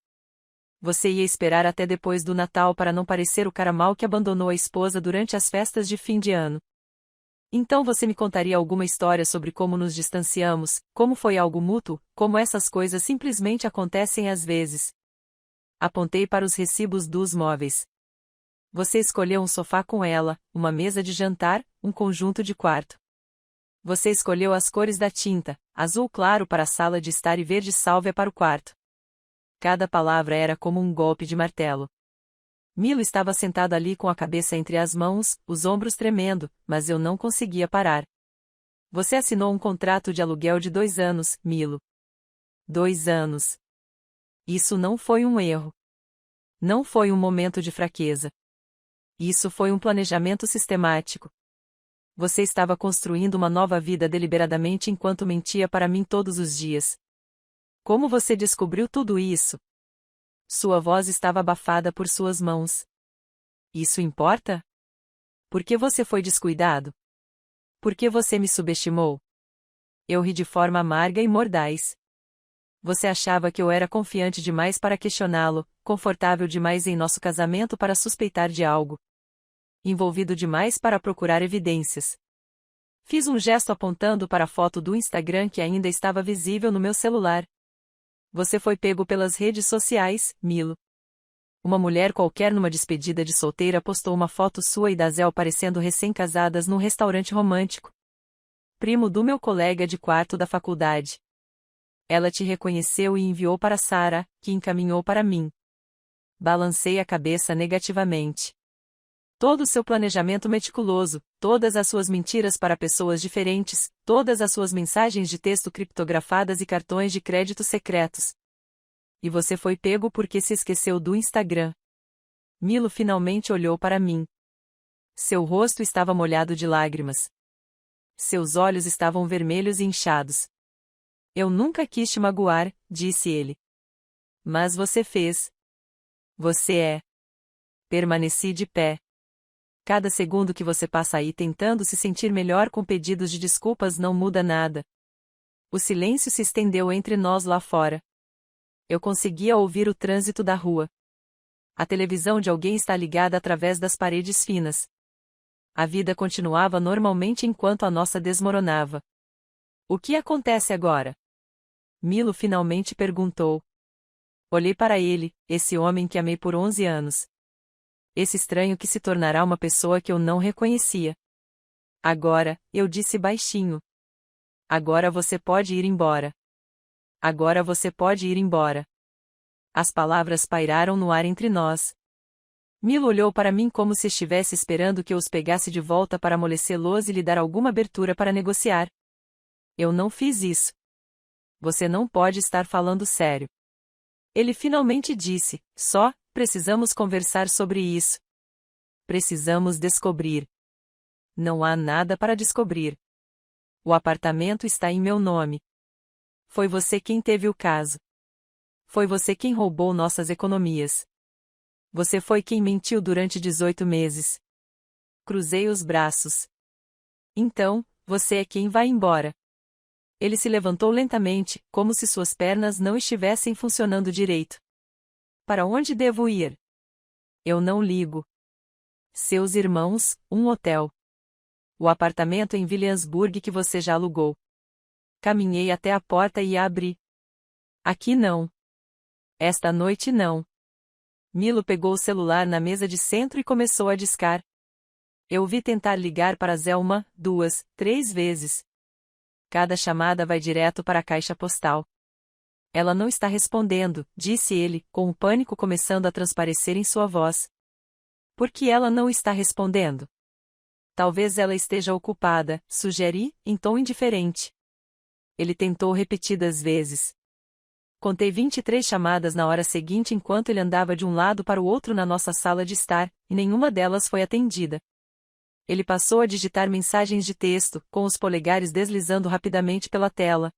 Você ia esperar até depois do Natal para não parecer o cara mau que abandonou a esposa durante as festas de fim de ano. Então você me contaria alguma história sobre como nos distanciamos, como foi algo mútuo, como essas coisas simplesmente acontecem às vezes. Apontei para os recibos dos móveis. Você escolheu um sofá com ela, uma mesa de jantar, um conjunto de quarto. Você escolheu as cores da tinta, azul claro para a sala de estar e verde sálvia para o quarto. Cada palavra era como um golpe de martelo. Milo estava sentado ali com a cabeça entre as mãos, os ombros tremendo, mas eu não conseguia parar. Você assinou um contrato de aluguel de 2 anos, Milo. 2 anos. Isso não foi um erro. Não foi um momento de fraqueza. Isso foi um planejamento sistemático. Você estava construindo uma nova vida deliberadamente enquanto mentia para mim todos os dias. Como você descobriu tudo isso? Sua voz estava abafada por suas mãos. Isso importa? Por que você foi descuidado? Por que você me subestimou? Eu ri de forma amarga e mordaz. Você achava que eu era confiante demais para questioná-lo, confortável demais em nosso casamento para suspeitar de algo, envolvido demais para procurar evidências. Fiz um gesto apontando para a foto do Instagram que ainda estava visível no meu celular. Você foi pego pelas redes sociais, Milo. Uma mulher qualquer numa despedida de solteira postou uma foto sua e da Zéu parecendo recém-casadas num restaurante romântico. Primo do meu colega de quarto da faculdade. Ela te reconheceu e enviou para Sarah, que encaminhou para mim. Balancei a cabeça negativamente. Todo o seu planejamento meticuloso, todas as suas mentiras para pessoas diferentes, todas as suas mensagens de texto criptografadas e cartões de crédito secretos. E você foi pego porque se esqueceu do Instagram. Milo finalmente olhou para mim. Seu rosto estava molhado de lágrimas. Seus olhos estavam vermelhos e inchados. Eu nunca quis te magoar, disse ele. Mas você fez. Você é. Permaneci de pé. Cada segundo que você passa aí tentando se sentir melhor com pedidos de desculpas não muda nada. O silêncio se estendeu entre nós lá fora. Eu conseguia ouvir o trânsito da rua. A televisão de alguém está ligada através das paredes finas. A vida continuava normalmente enquanto a nossa desmoronava. O que acontece agora? Milo finalmente perguntou. Olhei para ele, esse homem que amei por 11 anos. Esse estranho que se tornará uma pessoa que eu não reconhecia. Agora, eu disse baixinho. Agora você pode ir embora. Agora você pode ir embora. As palavras pairaram no ar entre nós. Milo olhou para mim como se estivesse esperando que eu os pegasse de volta para amolecê-los e lhe dar alguma abertura para negociar. Eu não fiz isso. Você não pode estar falando sério. Ele finalmente disse, só, precisamos conversar sobre isso. Precisamos descobrir. Não há nada para descobrir. O apartamento está em meu nome. Foi você quem teve o caso. Foi você quem roubou nossas economias. Você foi quem mentiu durante 18 meses. Cruzei os braços. Então, você é quem vai embora. Ele se levantou lentamente, como se suas pernas não estivessem funcionando direito. Para onde devo ir? Eu não ligo. Seus irmãos, um hotel. O apartamento em Williamsburg que você já alugou. Caminhei até a porta e a abri. Aqui não. Esta noite não. Milo pegou o celular na mesa de centro e começou a discar. Eu o vi tentar ligar para Zelma 2, 3 vezes. Cada chamada vai direto para a caixa postal. Ela não está respondendo, disse ele, com o pânico começando a transparecer em sua voz. Por que ela não está respondendo? Talvez ela esteja ocupada, sugeri, em tom indiferente. Ele tentou repetidas vezes. Contei 23 chamadas na hora seguinte enquanto ele andava de um lado para o outro na nossa sala de estar, e nenhuma delas foi atendida. Ele passou a digitar mensagens de texto, com os polegares deslizando rapidamente pela tela.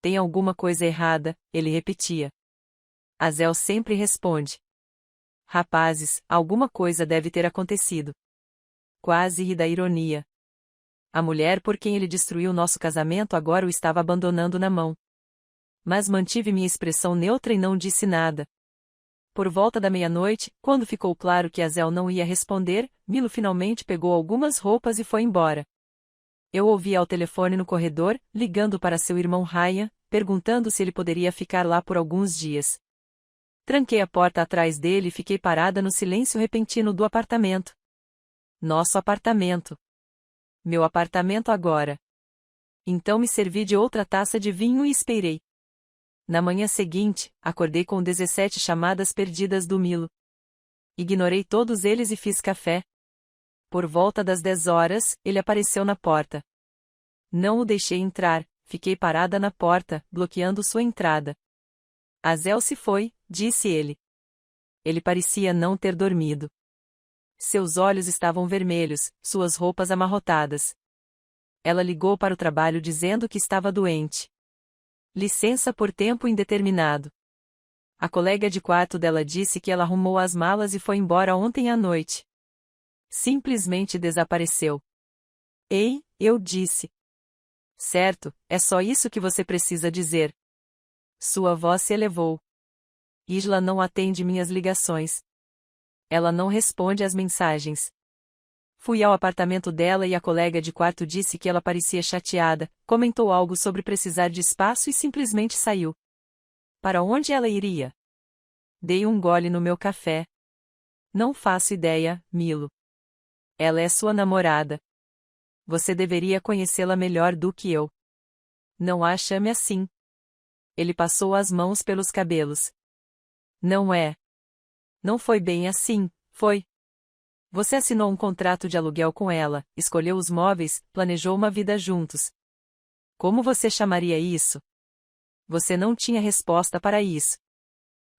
Tem alguma coisa errada, ele repetia. Azel sempre responde. Rapazes, alguma coisa deve ter acontecido. Quase ri da ironia. A mulher por quem ele destruiu nosso casamento agora o estava abandonando na mão. Mas mantive minha expressão neutra e não disse nada. Por volta da meia-noite, quando ficou claro que Azel não ia responder, Milo finalmente pegou algumas roupas e foi embora. Eu ouvi ao telefone no corredor, ligando para seu irmão Ryan, perguntando se ele poderia ficar lá por alguns dias. Tranquei a porta atrás dele e fiquei parada no silêncio repentino do apartamento. Nosso apartamento. Meu apartamento agora. Então me servi de outra taça de vinho e esperei. Na manhã seguinte, acordei com 17 chamadas perdidas do Milo. Ignorei todos eles e fiz café. Por volta das 10 horas, ele apareceu na porta. Não o deixei entrar, fiquei parada na porta, bloqueando sua entrada. Azel se foi, disse ele. Ele parecia não ter dormido. Seus olhos estavam vermelhos, suas roupas amarrotadas. Ela ligou para o trabalho dizendo que estava doente. Licença por tempo indeterminado. A colega de quarto dela disse que ela arrumou as malas e foi embora ontem à noite. Simplesmente desapareceu. Ei, eu disse. Certo, é só isso que você precisa dizer. Sua voz se elevou. Isla não atende minhas ligações. Ela não responde às mensagens. Fui ao apartamento dela e a colega de quarto disse que ela parecia chateada, comentou algo sobre precisar de espaço e simplesmente saiu. Para onde ela iria? Dei um gole no meu café. Não faço ideia, Milo. Ela é sua namorada. Você deveria conhecê-la melhor do que eu. Não a chame assim. Ele passou as mãos pelos cabelos. Não é. Não foi bem assim, foi. Você assinou um contrato de aluguel com ela, escolheu os móveis, planejou uma vida juntos. Como você chamaria isso? Você não tinha resposta para isso.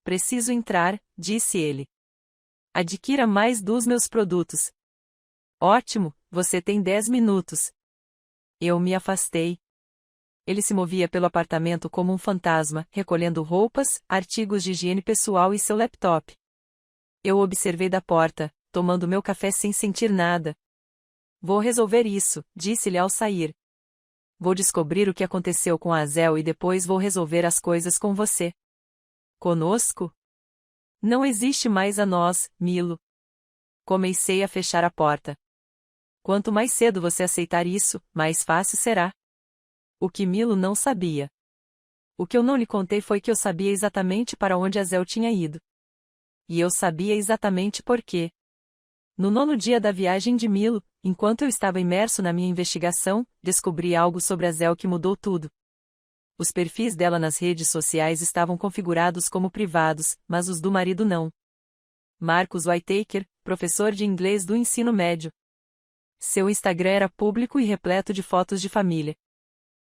Preciso entrar, disse ele. Adquira mais dos meus produtos. Ótimo, você tem 10 minutos. Eu me afastei. Ele se movia pelo apartamento como um fantasma, recolhendo roupas, artigos de higiene pessoal e seu laptop. Eu observei da porta, tomando meu café sem sentir nada. Vou resolver isso, disse-lhe ao sair. Vou descobrir o que aconteceu com a Azel e depois vou resolver as coisas com você. Conosco? Não existe mais a nós, Milo. Comecei a fechar a porta. Quanto mais cedo você aceitar isso, mais fácil será. O que Milo não sabia. O que eu não lhe contei foi que eu sabia exatamente para onde Azel tinha ido. E eu sabia exatamente por quê. No 9º dia da viagem de Milo, enquanto eu estava imerso na minha investigação, descobri algo sobre Azel que mudou tudo. Os perfis dela nas redes sociais estavam configurados como privados, mas os do marido não. Marcus Whittaker, professor de inglês do ensino médio. Seu Instagram era público e repleto de fotos de família.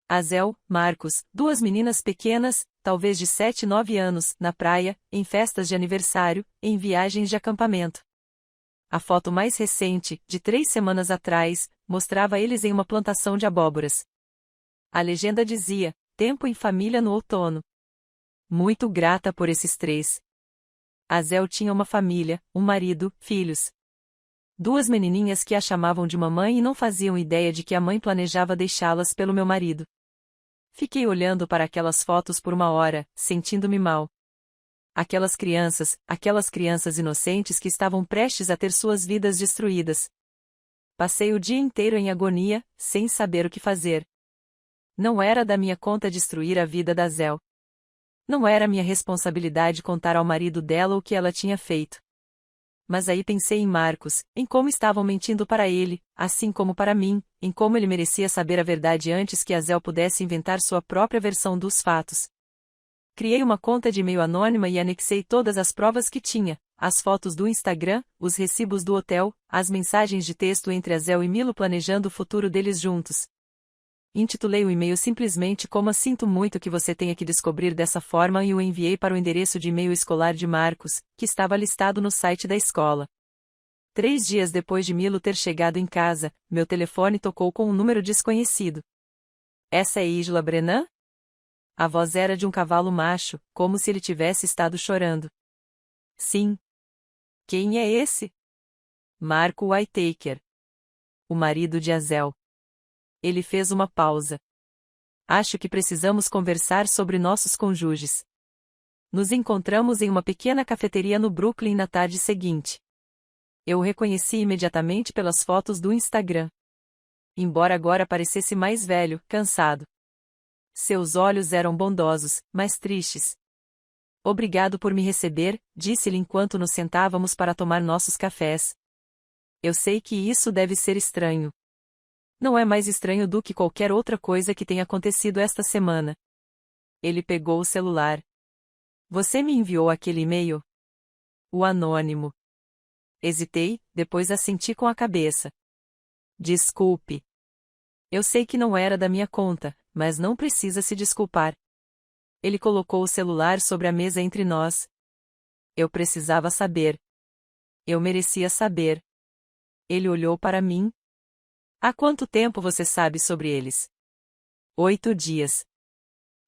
Azel, Marcus, 2 meninas pequenas, talvez de 7 e 9 anos, na praia, em festas de aniversário, em viagens de acampamento. A foto mais recente, de 3 semanas atrás, mostrava eles em uma plantação de abóboras. A legenda dizia: tempo em família no outono. Muito grata por esses 3. Azel tinha uma família, um marido, filhos. 2 menininhas que a chamavam de mamãe e não faziam ideia de que a mãe planejava deixá-las pelo meu marido. Fiquei olhando para aquelas fotos por uma hora, sentindo-me mal. Aquelas crianças inocentes que estavam prestes a ter suas vidas destruídas. Passei o dia inteiro em agonia, sem saber o que fazer. Não era da minha conta destruir a vida da Zel. Não era minha responsabilidade contar ao marido dela o que ela tinha feito. Mas aí pensei em Marcos, em como estavam mentindo para ele, assim como para mim, em como ele merecia saber a verdade antes que a Zel pudesse inventar sua própria versão dos fatos. Criei uma conta de e-mail anônima e anexei todas as provas que tinha, as fotos do Instagram, os recibos do hotel, as mensagens de texto entre Azel e Milo planejando o futuro deles juntos. Intitulei o e-mail simplesmente como "Sinto muito que você tenha que descobrir dessa forma" e o enviei para o endereço de e-mail escolar de Marcos, que estava listado no site da escola. 3 dias depois de Milo ter chegado em casa, meu telefone tocou com um número desconhecido. Essa é Isla Brennan? A voz era de um cavalo macho, como se ele tivesse estado chorando. Sim. Quem é esse? Marco Whittaker. O marido de Azel. Ele fez uma pausa. Acho que precisamos conversar sobre nossos cônjuges. Nos encontramos em uma pequena cafeteria no Brooklyn na tarde seguinte. Eu o reconheci imediatamente pelas fotos do Instagram. Embora agora parecesse mais velho, cansado. Seus olhos eram bondosos, mas tristes. Obrigado por me receber, disse-lhe enquanto nos sentávamos para tomar nossos cafés. Eu sei que isso deve ser estranho. Não é mais estranho do que qualquer outra coisa que tenha acontecido esta semana. Ele pegou o celular. Você me enviou aquele e-mail? O anônimo. Hesitei, depois assenti com a cabeça. Desculpe. Eu sei que não era da minha conta, mas não precisa se desculpar. Ele colocou o celular sobre a mesa entre nós. Eu precisava saber. Eu merecia saber. Ele olhou para mim. Há quanto tempo você sabe sobre eles? 8 dias.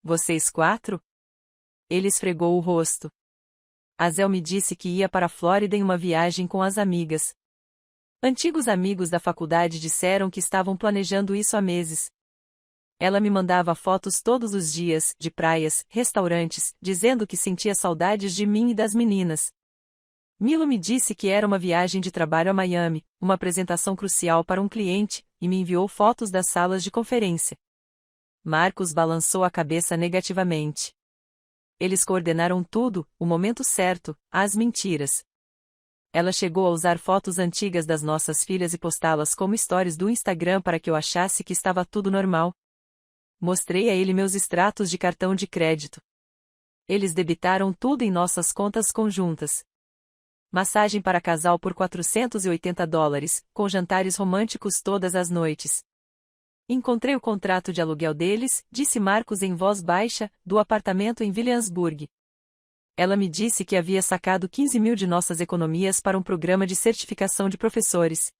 Vocês 4? Ele esfregou o rosto. Azel me disse que ia para a Flórida em uma viagem com as amigas. Antigos amigos da faculdade disseram que estavam planejando isso há meses. Ela me mandava fotos todos os dias, de praias, restaurantes, dizendo que sentia saudades de mim e das meninas. Milo me disse que era uma viagem de trabalho a Miami, uma apresentação crucial para um cliente, e me enviou fotos das salas de conferência. Marcos balançou a cabeça negativamente. Eles coordenaram tudo, o momento certo, as mentiras. Ela chegou a usar fotos antigas das nossas filhas e postá-las como stories do Instagram para que eu achasse que estava tudo normal. Mostrei a ele meus extratos de cartão de crédito. Eles debitaram tudo em nossas contas conjuntas. Massagem para casal por $480, com jantares românticos todas as noites. Encontrei o contrato de aluguel deles, disse Marcos em voz baixa, do apartamento em Williamsburg. Ela me disse que havia sacado 15 mil de nossas economias para um programa de certificação de professores.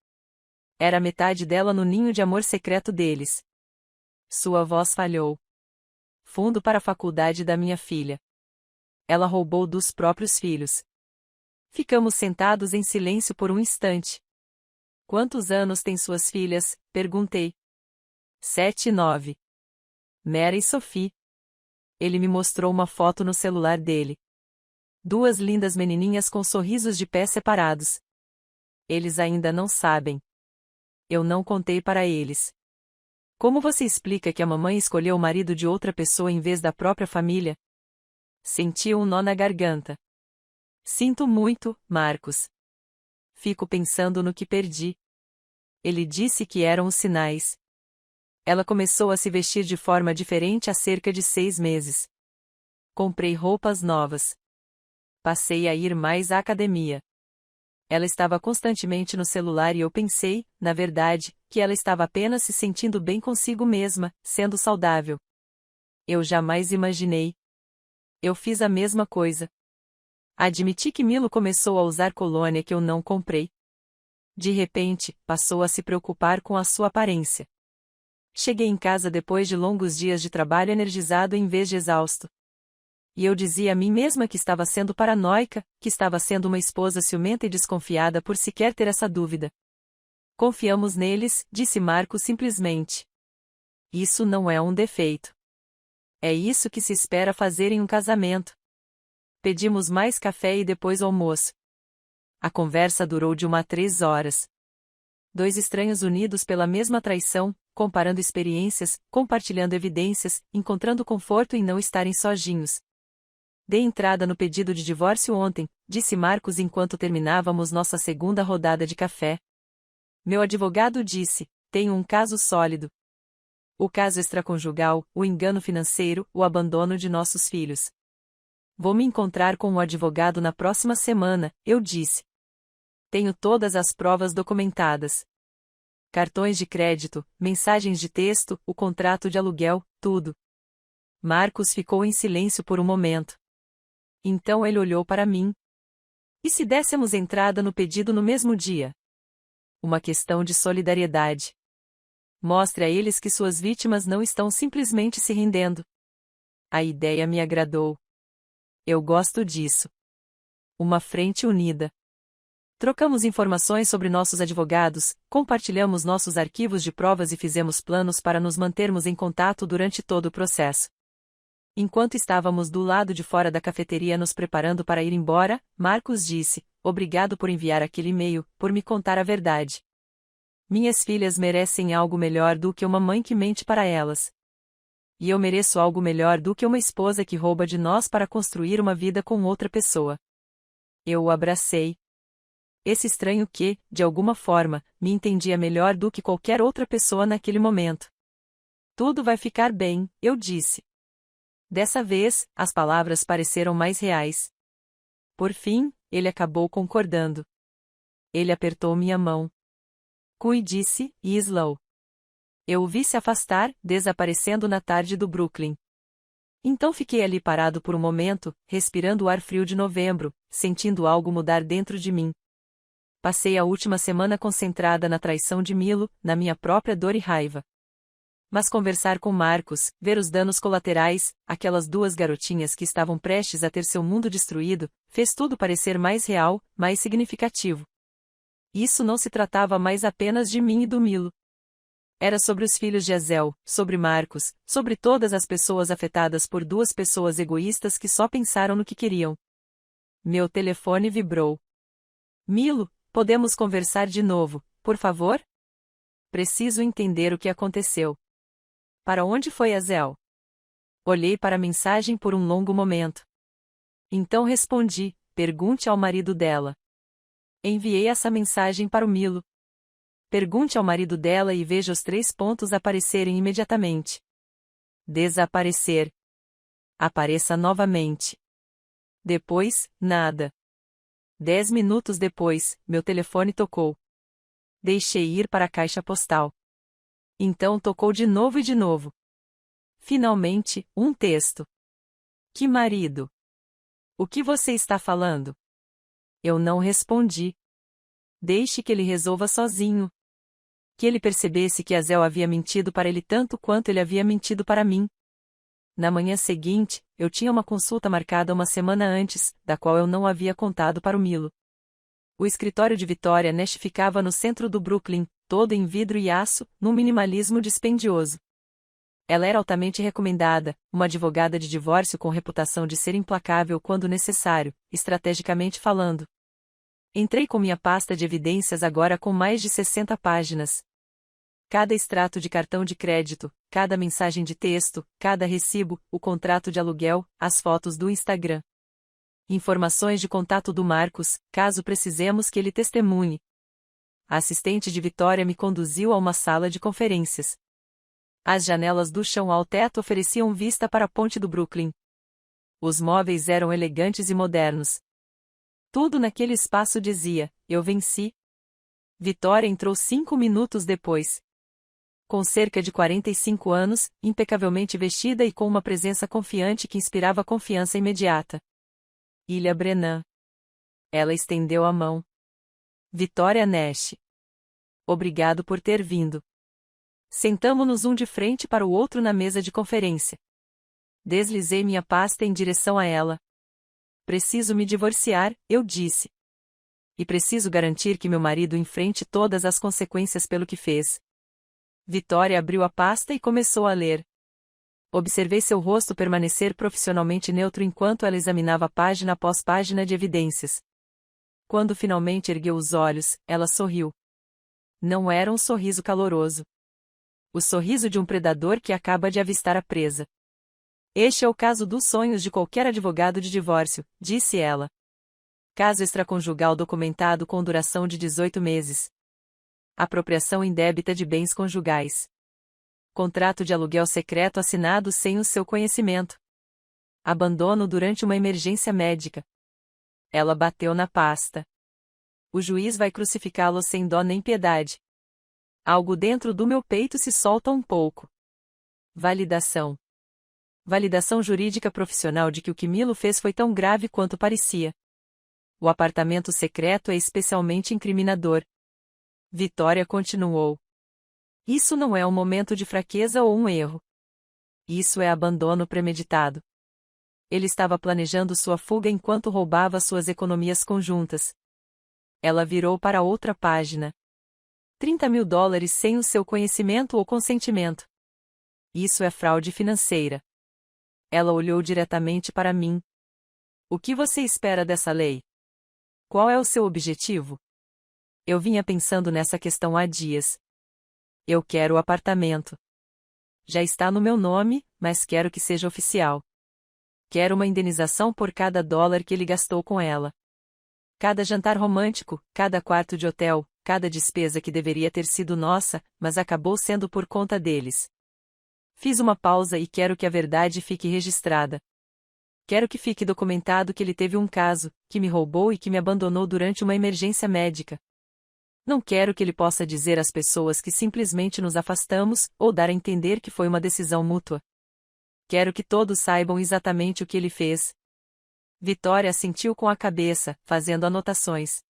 Era a metade dela no ninho de amor secreto deles. Sua voz falhou. Fundo para a faculdade da minha filha. Ela roubou dos próprios filhos. Ficamos sentados em silêncio por um instante. Quantos anos têm suas filhas? Perguntei. 7 e 9. Mera e Sophie. Ele me mostrou uma foto no celular dele. Duas lindas menininhas com sorrisos de pés separados. Eles ainda não sabem. Eu não contei para eles. Como você explica que a mamãe escolheu o marido de outra pessoa em vez da própria família? Senti um nó na garganta. Sinto muito, Marcos. Fico pensando no que perdi. Ele disse que eram os sinais. Ela começou a se vestir de forma diferente há cerca de 6 meses. Comprei roupas novas. Passei a ir mais à academia. Ela estava constantemente no celular e eu pensei, na verdade, que ela estava apenas se sentindo bem consigo mesma, sendo saudável. Eu jamais imaginei. Eu fiz a mesma coisa. Admiti que Milo começou a usar colônia que eu não comprei. De repente, passou a se preocupar com a sua aparência. Cheguei em casa depois de longos dias de trabalho energizado em vez de exausto. E eu dizia a mim mesma que estava sendo paranoica, que estava sendo uma esposa ciumenta e desconfiada por sequer ter essa dúvida. Confiamos neles, disse Marco simplesmente. Isso não é um defeito. É isso que se espera fazer em um casamento. Pedimos mais café e depois o almoço. A conversa durou de 1 a 3 horas. Dois estranhos unidos pela mesma traição, comparando experiências, compartilhando evidências, encontrando conforto em não estarem sozinhos. Dei entrada no pedido de divórcio ontem, disse Marcos enquanto terminávamos nossa segunda rodada de café. Meu advogado disse, tenho um caso sólido. O caso extraconjugal, o engano financeiro, o abandono de nossos filhos. Vou me encontrar com um advogado na próxima semana, eu disse. Tenho todas as provas documentadas. Cartões de crédito, mensagens de texto, o contrato de aluguel, tudo. Marcos ficou em silêncio por um momento. Então ele olhou para mim. E se dessemos entrada no pedido no mesmo dia? Uma questão de solidariedade. Mostre a eles que suas vítimas não estão simplesmente se rendendo. A ideia me agradou. Eu gosto disso. Uma frente unida. Trocamos informações sobre nossos advogados, compartilhamos nossos arquivos de provas e fizemos planos para nos mantermos em contato durante todo o processo. Enquanto estávamos do lado de fora da cafeteria nos preparando para ir embora, Marcos disse, obrigado por enviar aquele e-mail, por me contar a verdade. Minhas filhas merecem algo melhor do que uma mãe que mente para elas. E eu mereço algo melhor do que uma esposa que rouba de nós para construir uma vida com outra pessoa. Eu o abracei. Esse estranho que, de alguma forma, me entendia melhor do que qualquer outra pessoa naquele momento. Tudo vai ficar bem, eu disse. Dessa vez, as palavras pareceram mais reais. Por fim, ele acabou concordando. Ele apertou minha mão. Disse, Islau. Eu o vi se afastar, desaparecendo na tarde do Brooklyn. Então fiquei ali parado por um momento, respirando o ar frio de novembro, sentindo algo mudar dentro de mim. Passei a última semana concentrada na traição de Milo, na minha própria dor e raiva. Mas conversar com Marcos, ver os danos colaterais, aquelas duas garotinhas que estavam prestes a ter seu mundo destruído, fez tudo parecer mais real, mais significativo. Isso não se tratava mais apenas de mim e do Milo. Era sobre os filhos de Azel, sobre Marcos, sobre todas as pessoas afetadas por duas pessoas egoístas que só pensaram no que queriam. Meu telefone vibrou. Milo, podemos conversar de novo, por favor? Preciso entender o que aconteceu. Para onde foi Azel? Olhei para a mensagem por um longo momento. Então respondi: pergunte ao marido dela. Enviei essa mensagem para o Milo. Pergunte ao marido dela e veja os 3 pontos aparecerem imediatamente. Desaparecer. Apareça novamente. Depois, nada. 10 minutos depois, meu telefone tocou. Deixei ir para a caixa postal. Então tocou de novo e de novo. Finalmente, um texto. Que marido? O que você está falando? Eu não respondi. Deixe que ele resolva sozinho. Que ele percebesse que Azel havia mentido para ele tanto quanto ele havia mentido para mim. Na manhã seguinte, eu tinha uma consulta marcada uma semana antes, da qual eu não havia contado para o Milo. O escritório de Victoria Nash ficava no centro do Brooklyn, todo em vidro e aço, num minimalismo dispendioso. Ela era altamente recomendada, uma advogada de divórcio com reputação de ser implacável quando necessário, estrategicamente falando. Entrei com minha pasta de evidências agora com mais de 60 páginas. Cada extrato de cartão de crédito, cada mensagem de texto, cada recibo, o contrato de aluguel, as fotos do Instagram. Informações de contato do Marcos, caso precisemos que ele testemunhe. A assistente de Victoria me conduziu a uma sala de conferências. As janelas do chão ao teto ofereciam vista para a ponte do Brooklyn. Os móveis eram elegantes e modernos. Tudo naquele espaço dizia: eu venci. Victoria entrou 5 minutos depois. Com cerca de 45 anos, impecavelmente vestida e com uma presença confiante que inspirava confiança imediata. Ilha Brennan. Ela estendeu a mão. Victoria Nash. Obrigado por ter vindo. Sentamo-nos um de frente para o outro na mesa de conferência. Deslizei minha pasta em direção a ela. Preciso me divorciar, eu disse. E preciso garantir que meu marido enfrente todas as consequências pelo que fez. Victoria abriu a pasta e começou a ler. Observei seu rosto permanecer profissionalmente neutro enquanto ela examinava página após página de evidências. Quando finalmente ergueu os olhos, ela sorriu. Não era um sorriso caloroso. O sorriso de um predador que acaba de avistar a presa. Este é o caso dos sonhos de qualquer advogado de divórcio, disse ela. Caso extraconjugal documentado com duração de 18 meses. Apropriação indébita de bens conjugais. Contrato de aluguel secreto assinado sem o seu conhecimento. Abandono durante uma emergência médica. Ela bateu na pasta. O juiz vai crucificá-lo sem dó nem piedade. Algo dentro do meu peito se solta um pouco. Validação. Validação jurídica profissional de que o que Milo fez foi tão grave quanto parecia. O apartamento secreto é especialmente incriminador. Victoria continuou. Isso não é um momento de fraqueza ou um erro. Isso é abandono premeditado. Ele estava planejando sua fuga enquanto roubava suas economias conjuntas. Ela virou para outra página. $30.000 sem o seu conhecimento ou consentimento. Isso é fraude financeira. Ela olhou diretamente para mim. O que você espera dessa lei? Qual é o seu objetivo? Eu vinha pensando nessa questão há dias. Eu quero o apartamento. Já está no meu nome, mas quero que seja oficial. Quero uma indenização por cada dólar que ele gastou com ela. Cada jantar romântico, cada quarto de hotel, cada despesa que deveria ter sido nossa, mas acabou sendo por conta deles. Fiz uma pausa e quero que a verdade fique registrada. Quero que fique documentado que ele teve um caso, que me roubou e que me abandonou durante uma emergência médica. Não quero que ele possa dizer às pessoas que simplesmente nos afastamos, ou dar a entender que foi uma decisão mútua. Quero que todos saibam exatamente o que ele fez. Victoria assentiu com a cabeça, fazendo anotações.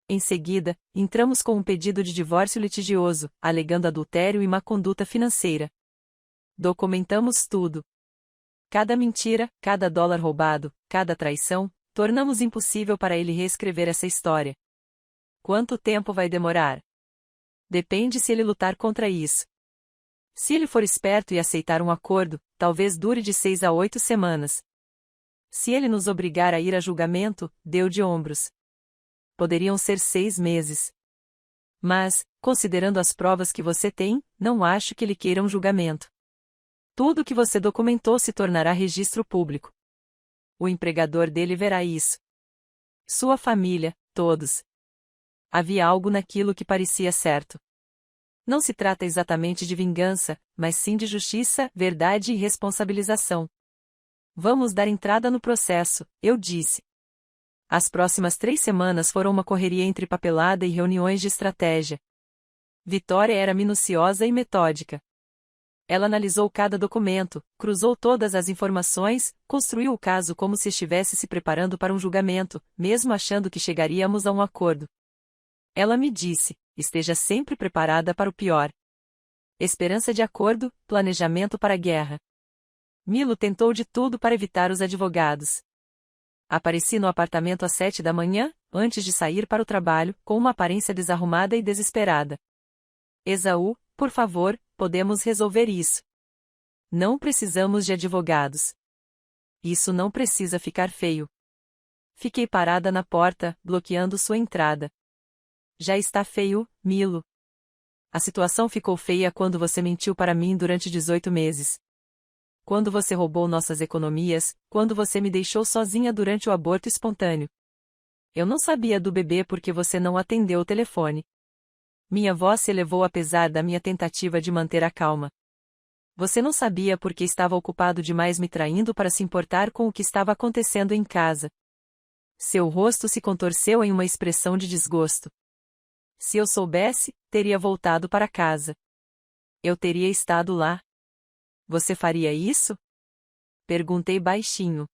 Em seguida, entramos com um pedido de divórcio litigioso, alegando adultério e má conduta financeira. Documentamos tudo. Cada mentira, cada dólar roubado, cada traição, tornamos impossível para ele reescrever essa história. Quanto tempo vai demorar? Depende se ele lutar contra isso. Se ele for esperto e aceitar um acordo, talvez dure de 6 a 8 semanas. Se ele nos obrigar a ir a julgamento, deu de ombros. Poderiam ser 6 meses. Mas, considerando as provas que você tem, não acho que ele queira um julgamento. Tudo que você documentou se tornará registro público. O empregador dele verá isso. Sua família, todos. Havia algo naquilo que parecia certo. Não se trata exatamente de vingança, mas sim de justiça, verdade e responsabilização. Vamos dar entrada no processo, eu disse. As próximas 3 semanas foram uma correria entre papelada e reuniões de estratégia. Vitória era minuciosa e metódica. Ela analisou cada documento, cruzou todas as informações, construiu o caso como se estivesse se preparando para um julgamento, mesmo achando que chegaríamos a um acordo. Ela me disse: esteja sempre preparada para o pior. Esperança de acordo, planejamento para a guerra. Milo tentou de tudo para evitar os advogados. Apareci no apartamento às 7 da manhã, antes de sair para o trabalho, com uma aparência desarrumada e desesperada. Esaú, por favor, podemos resolver isso. Não precisamos de advogados. Isso não precisa ficar feio. Fiquei parada na porta, bloqueando sua entrada. Já está feio, Milo. A situação ficou feia quando você mentiu para mim durante 18 meses. Quando você roubou nossas economias, quando você me deixou sozinha durante o aborto espontâneo. Eu não sabia do bebê porque você não atendeu o telefone. Minha voz se elevou apesar da minha tentativa de manter a calma. Você não sabia porque estava ocupado demais me traindo para se importar com o que estava acontecendo em casa. Seu rosto se contorceu em uma expressão de desgosto. Se eu soubesse, teria voltado para casa. Eu teria estado lá. Você faria isso? Perguntei baixinho.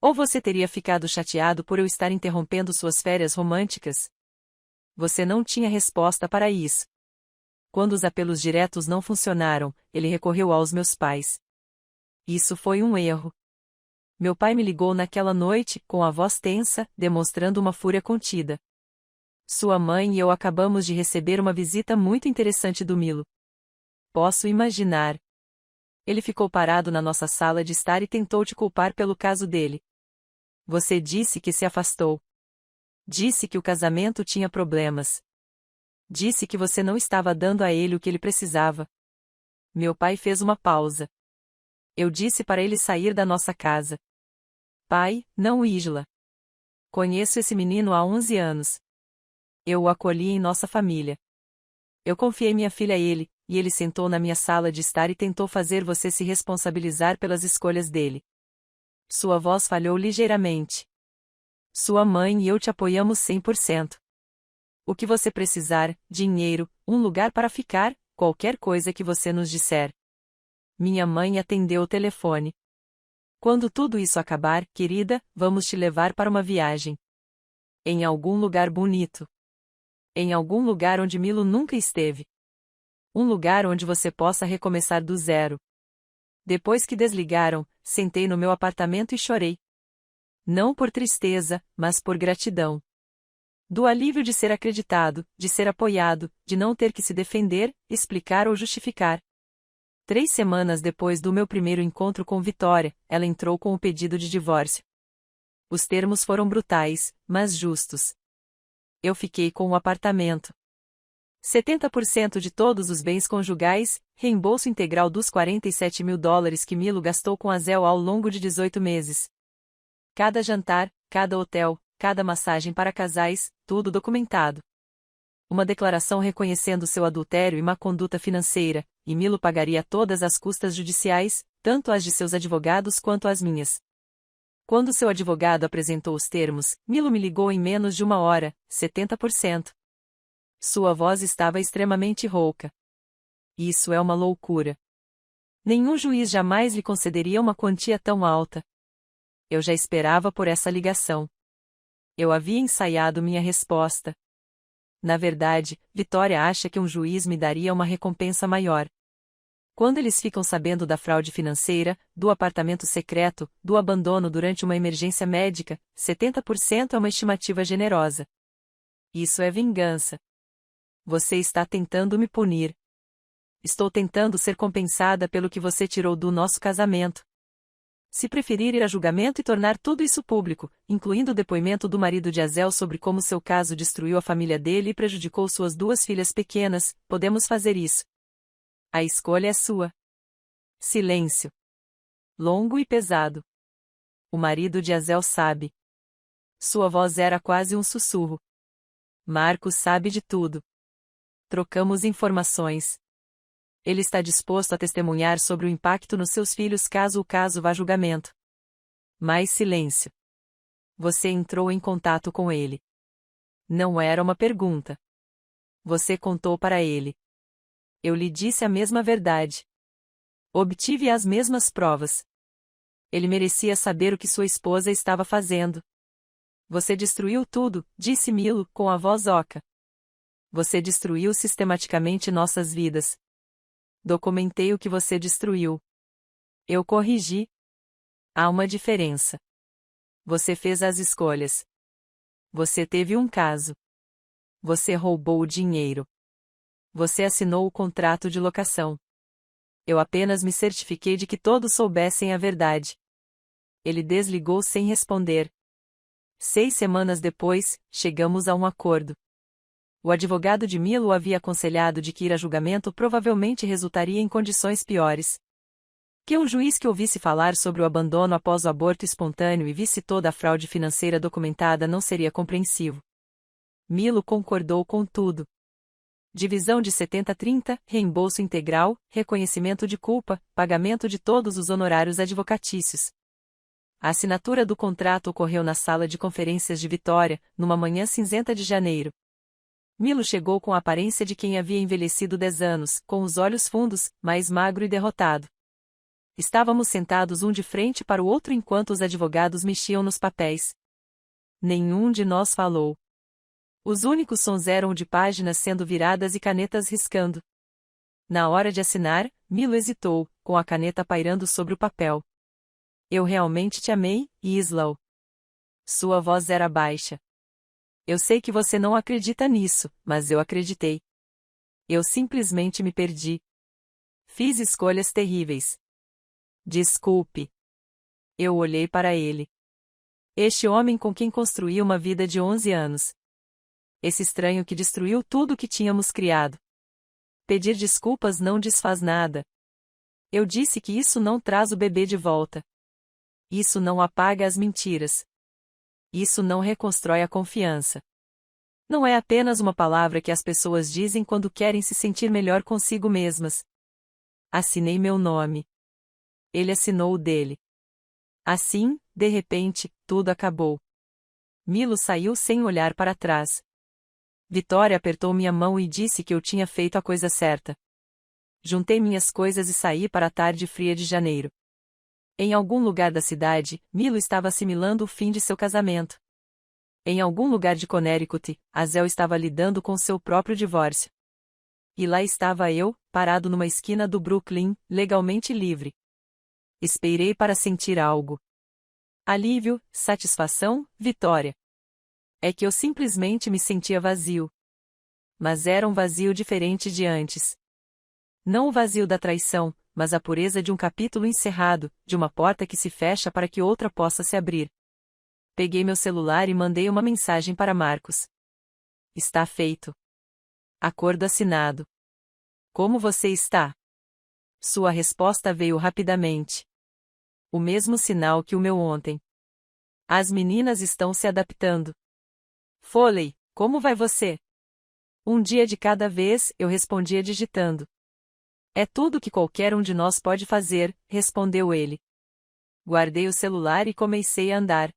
Ou você teria ficado chateado por eu estar interrompendo suas férias românticas? Você não tinha resposta para isso. Quando os apelos diretos não funcionaram, ele recorreu aos meus pais. Isso foi um erro. Meu pai me ligou naquela noite, com a voz tensa, demonstrando uma fúria contida. Sua mãe e eu acabamos de receber uma visita muito interessante do Milo. Posso imaginar. Ele ficou parado na nossa sala de estar e tentou te culpar pelo caso dele. Você disse que se afastou. Disse que o casamento tinha problemas. Disse que você não estava dando a ele o que ele precisava. Meu pai fez uma pausa. Eu disse para ele sair da nossa casa. Pai, não Isla. Conheço esse menino há 11 anos. Eu o acolhi em nossa família. Eu confiei minha filha a ele, e ele sentou na minha sala de estar e tentou fazer você se responsabilizar pelas escolhas dele. Sua voz falhou ligeiramente. Sua mãe e eu te apoiamos 100%. O que você precisar, dinheiro, um lugar para ficar, qualquer coisa que você nos disser. Minha mãe atendeu o telefone. Quando tudo isso acabar, querida, vamos te levar para uma viagem. Em algum lugar bonito. Em algum lugar onde Milo nunca esteve. Um lugar onde você possa recomeçar do zero. Depois que desligaram, sentei no meu apartamento e chorei. Não por tristeza, mas por gratidão. Do alívio de ser acreditado, de ser apoiado, de não ter que se defender, explicar ou justificar. 3 semanas depois do meu primeiro encontro com Vitória, ela entrou com o pedido de divórcio. Os termos foram brutais, mas justos. Eu fiquei com o apartamento. 70% de todos os bens conjugais, reembolso integral dos $47.000 que Milo gastou com a Zéu ao longo de 18 meses. Cada jantar, cada hotel, cada massagem para casais, tudo documentado. Uma declaração reconhecendo seu adultério e má conduta financeira, e Milo pagaria todas as custas judiciais, tanto as de seus advogados quanto as minhas. Quando seu advogado apresentou os termos, Milo me ligou em menos de 1 hora, 70%. Sua voz estava extremamente rouca. Isso é uma loucura. Nenhum juiz jamais lhe concederia uma quantia tão alta. Eu já esperava por essa ligação. Eu havia ensaiado minha resposta. Na verdade, Vitória acha que um juiz me daria uma recompensa maior. Quando eles ficam sabendo da fraude financeira, do apartamento secreto, do abandono durante uma emergência médica, 70% é uma estimativa generosa. Isso é vingança. Você está tentando me punir. Estou tentando ser compensada pelo que você tirou do nosso casamento. Se preferir ir a julgamento e tornar tudo isso público, incluindo o depoimento do marido de Azel sobre como seu caso destruiu a família dele e prejudicou suas 2 filhas pequenas, podemos fazer isso. A escolha é sua. Silêncio. Longo e pesado. O marido de Azel sabe. Sua voz era quase um sussurro. Marcos sabe de tudo. Trocamos informações. Ele está disposto a testemunhar sobre o impacto nos seus filhos caso o caso vá a julgamento. Mais silêncio. Você entrou em contato com ele. Não era uma pergunta. Você contou para ele. Eu lhe disse a mesma verdade. Obtive as mesmas provas. Ele merecia saber o que sua esposa estava fazendo. Você destruiu tudo, disse Milo, com a voz oca. Você destruiu sistematicamente nossas vidas. Documentei o que você destruiu. Eu corrigi. Há uma diferença. Você fez as escolhas. Você teve um caso. Você roubou o dinheiro. Você assinou o contrato de locação. Eu apenas me certifiquei de que todos soubessem a verdade. Ele desligou sem responder. 6 semanas depois, chegamos a um acordo. O advogado de Milo o havia aconselhado de que ir a julgamento provavelmente resultaria em condições piores. Que um juiz que ouvisse falar sobre o abandono após o aborto espontâneo e visse toda a fraude financeira documentada não seria compreensivo. Milo concordou com tudo. Divisão de 70-30, reembolso integral, reconhecimento de culpa, pagamento de todos os honorários advocatícios. A assinatura do contrato ocorreu na sala de conferências de Vitória, numa manhã cinzenta de janeiro. Milo chegou com a aparência de quem havia envelhecido 10 anos, com os olhos fundos, mais magro e derrotado. Estávamos sentados um de frente para o outro enquanto os advogados mexiam nos papéis. Nenhum de nós falou. Os únicos sons eram o de páginas sendo viradas e canetas riscando. Na hora de assinar, Milo hesitou, com a caneta pairando sobre o papel. Eu realmente te amei, Islau. Sua voz era baixa. Eu sei que você não acredita nisso, mas eu acreditei. Eu simplesmente me perdi. Fiz escolhas terríveis. Desculpe. Eu olhei para ele. Este homem com quem construí uma vida de 11 anos. Esse estranho que destruiu tudo o que tínhamos criado. Pedir desculpas não desfaz nada. Eu disse que isso não traz o bebê de volta. Isso não apaga as mentiras. Isso não reconstrói a confiança. Não é apenas uma palavra que as pessoas dizem quando querem se sentir melhor consigo mesmas. Assinei meu nome. Ele assinou o dele. Assim, de repente, tudo acabou. Milo saiu sem olhar para trás. Vitória apertou minha mão e disse que eu tinha feito a coisa certa. Juntei minhas coisas e saí para a tarde fria de janeiro. Em algum lugar da cidade, Milo estava assimilando o fim de seu casamento. Em algum lugar de Connecticut, Azel estava lidando com seu próprio divórcio. E lá estava eu, parado numa esquina do Brooklyn, legalmente livre. Esperei para sentir algo. Alívio, satisfação, vitória. É que eu simplesmente me sentia vazio. Mas era um vazio diferente de antes. Não o vazio da traição, mas a pureza de um capítulo encerrado, de uma porta que se fecha para que outra possa se abrir. Peguei meu celular e mandei uma mensagem para Marcos. Está feito. Acordo assinado. Como você está? Sua resposta veio rapidamente. O mesmo sinal que o meu ontem. As meninas estão se adaptando. Foley, como vai você? Um dia de cada vez, eu respondia digitando. É tudo que qualquer um de nós pode fazer, respondeu ele. Guardei o celular e comecei a andar.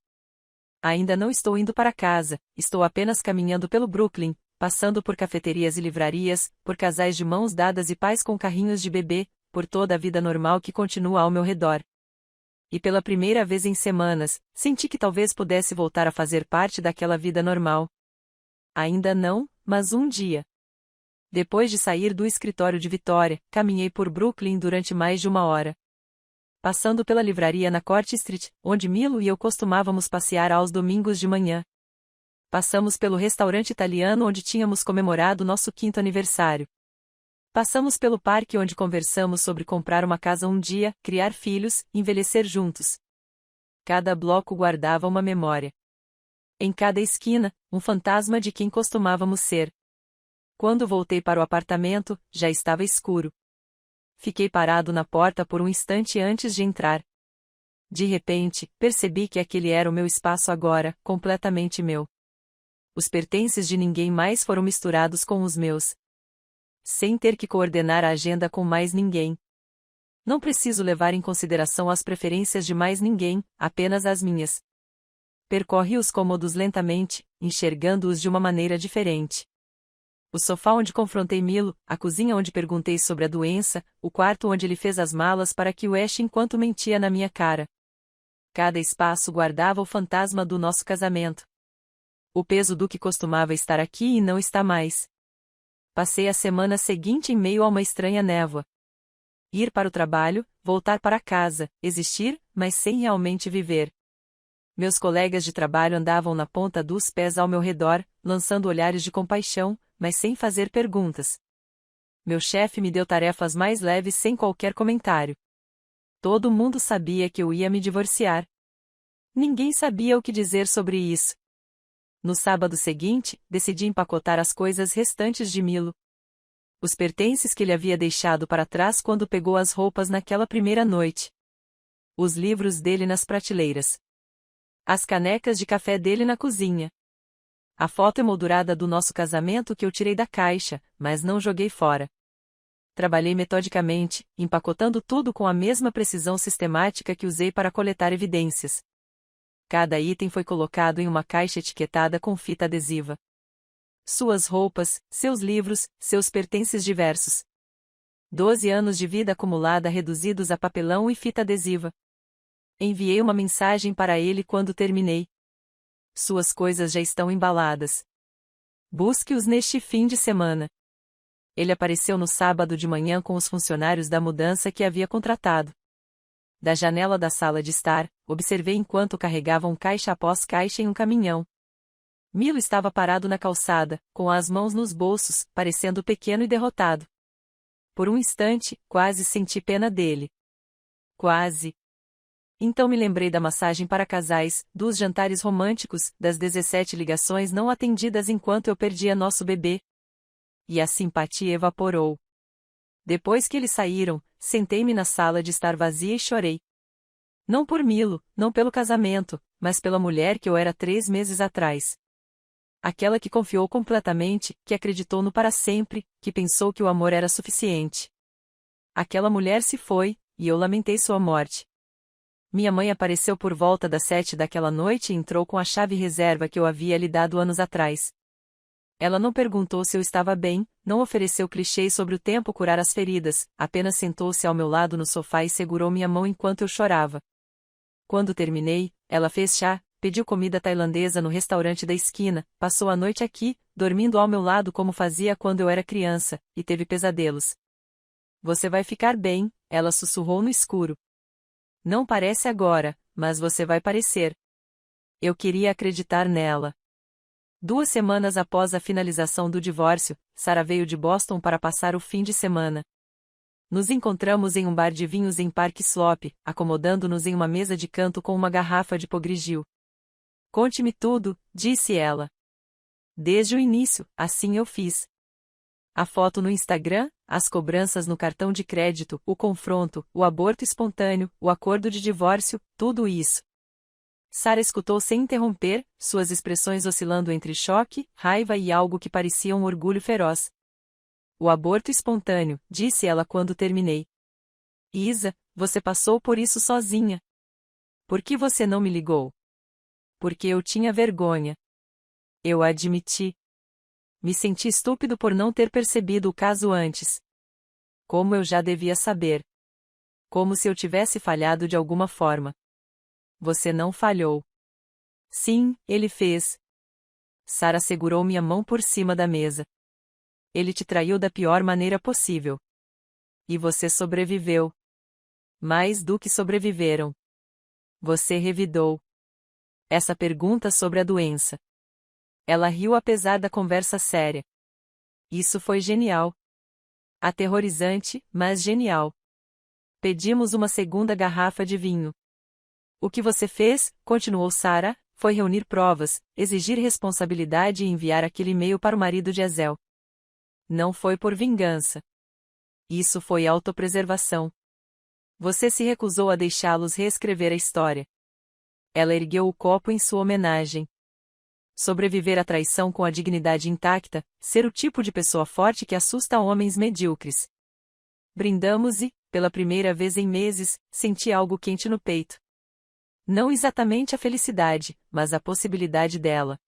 Ainda não estou indo para casa, estou apenas caminhando pelo Brooklyn, passando por cafeterias e livrarias, por casais de mãos dadas e pais com carrinhos de bebê, por toda a vida normal que continua ao meu redor. E pela primeira vez em semanas, senti que talvez pudesse voltar a fazer parte daquela vida normal. Ainda não, mas um dia. Depois de sair do escritório de Vitória, caminhei por Brooklyn durante mais de 1 hora. Passando pela livraria na Court Street, onde Milo e eu costumávamos passear aos domingos de manhã. Passamos pelo restaurante italiano onde tínhamos comemorado nosso 5º aniversário. Passamos pelo parque onde conversamos sobre comprar uma casa um dia, criar filhos, envelhecer juntos. Cada bloco guardava uma memória. Em cada esquina, um fantasma de quem costumávamos ser. Quando voltei para o apartamento, já estava escuro. Fiquei parado na porta por um instante antes de entrar. De repente, percebi que aquele era o meu espaço agora, completamente meu. Os pertences de ninguém mais foram misturados com os meus. Sem ter que coordenar a agenda com mais ninguém. Não preciso levar em consideração as preferências de mais ninguém, apenas as minhas. Percorri os cômodos lentamente, enxergando-os de uma maneira diferente. O sofá onde confrontei Milo, a cozinha onde perguntei sobre a doença, o quarto onde ele fez as malas para que o enche enquanto mentia na minha cara. Cada espaço guardava o fantasma do nosso casamento. O peso do que costumava estar aqui e não está mais. Passei a semana seguinte em meio a uma estranha névoa. Ir para o trabalho, voltar para casa, existir, mas sem realmente viver. Meus colegas de trabalho andavam na ponta dos pés ao meu redor, lançando olhares de compaixão, mas sem fazer perguntas. Meu chefe me deu tarefas mais leves sem qualquer comentário. Todo mundo sabia que eu ia me divorciar. Ninguém sabia o que dizer sobre isso. No sábado seguinte, decidi empacotar as coisas restantes de Milo. Os pertences que ele havia deixado para trás quando pegou as roupas naquela primeira noite. Os livros dele nas prateleiras. As canecas de café dele na cozinha. A foto emoldurada do nosso casamento que eu tirei da caixa, mas não joguei fora. Trabalhei metodicamente, empacotando tudo com a mesma precisão sistemática que usei para coletar evidências. Cada item foi colocado em uma caixa etiquetada com fita adesiva. Suas roupas, seus livros, seus pertences diversos. 12 anos de vida acumulada reduzidos a papelão e fita adesiva. Enviei uma mensagem para ele quando terminei. Suas coisas já estão embaladas. Busque-os neste fim de semana. Ele apareceu no sábado de manhã com os funcionários da mudança que havia contratado. Da janela da sala de estar, observei enquanto carregavam caixa após caixa em um caminhão. Milo estava parado na calçada, com as mãos nos bolsos, parecendo pequeno e derrotado. Por um instante, quase senti pena dele. Quase. Então me lembrei da massagem para casais, dos jantares românticos, das 17 ligações não atendidas enquanto eu perdia nosso bebê. E a simpatia evaporou. Depois que eles saíram, sentei-me na sala de estar vazia e chorei. Não por Milo, não pelo casamento, mas pela mulher que eu era 3 meses atrás. Aquela que confiou completamente, que acreditou no para sempre, que pensou que o amor era suficiente. Aquela mulher se foi, e eu lamentei sua morte. Minha mãe apareceu por volta das 7 daquela noite e entrou com a chave reserva que eu havia lhe dado anos atrás. Ela não perguntou se eu estava bem, não ofereceu clichês sobre o tempo curar as feridas, apenas sentou-se ao meu lado no sofá e segurou minha mão enquanto eu chorava. Quando terminei, ela fez chá, pediu comida tailandesa no restaurante da esquina, passou a noite aqui, dormindo ao meu lado como fazia quando eu era criança, e teve pesadelos. Você vai ficar bem, ela sussurrou no escuro. Não parece agora, mas você vai parecer. Eu queria acreditar nela. 2 semanas após a finalização do divórcio, Sarah veio de Boston para passar o fim de semana. Nos encontramos em um bar de vinhos em Park Slope, acomodando-nos em uma mesa de canto com uma garrafa de Pogrigil. Conte-me tudo, disse ela. Desde o início, assim eu fiz. A foto no Instagram, as cobranças no cartão de crédito, o confronto, o aborto espontâneo, o acordo de divórcio, tudo isso. Sarah escutou sem interromper, suas expressões oscilando entre choque, raiva e algo que parecia um orgulho feroz. O aborto espontâneo, disse ela quando terminei. Isa, você passou por isso sozinha. Por que você não me ligou? Porque eu tinha vergonha. Eu admiti. Me senti estúpido por não ter percebido o caso antes. Como eu já devia saber. Como se eu tivesse falhado de alguma forma. Você não falhou. Sim, ele fez. Sarah segurou minha mão por cima da mesa. Ele te traiu da pior maneira possível. E você sobreviveu. Mais do que sobreviveram. Você revidou. Essa pergunta sobre a doença. Ela riu apesar da conversa séria. Isso foi genial. Aterrorizante, mas genial. Pedimos uma segunda garrafa de vinho. O que você fez, continuou Sarah, foi reunir provas, exigir responsabilidade e enviar aquele e-mail para o marido de Azel. Não foi por vingança. Isso foi autopreservação. Você se recusou a deixá-los reescrever a história. Ela ergueu o copo em sua homenagem. Sobreviver à traição com a dignidade intacta, ser o tipo de pessoa forte que assusta homens medíocres. Brindamos e, pela primeira vez em meses, senti algo quente no peito. Não exatamente a felicidade, mas a possibilidade dela.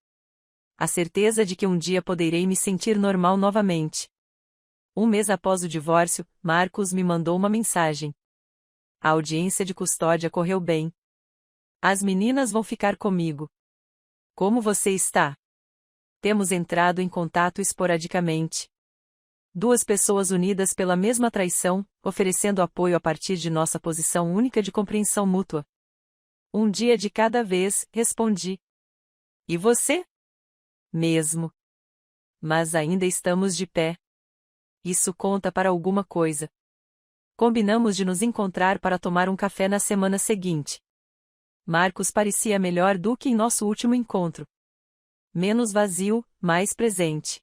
A certeza de que um dia poderei me sentir normal novamente. Um mês após o divórcio, Marcos me mandou uma mensagem. A audiência de custódia correu bem. As meninas vão ficar comigo. Como você está? Temos entrado em contato esporadicamente. Duas pessoas unidas pela mesma traição, oferecendo apoio a partir de nossa posição única de compreensão mútua. Um dia de cada vez, respondi. E você? Mesmo. Mas ainda estamos de pé. Isso conta para alguma coisa. Combinamos de nos encontrar para tomar um café na semana seguinte. Marcos parecia melhor do que em nosso último encontro. Menos vazio, mais presente.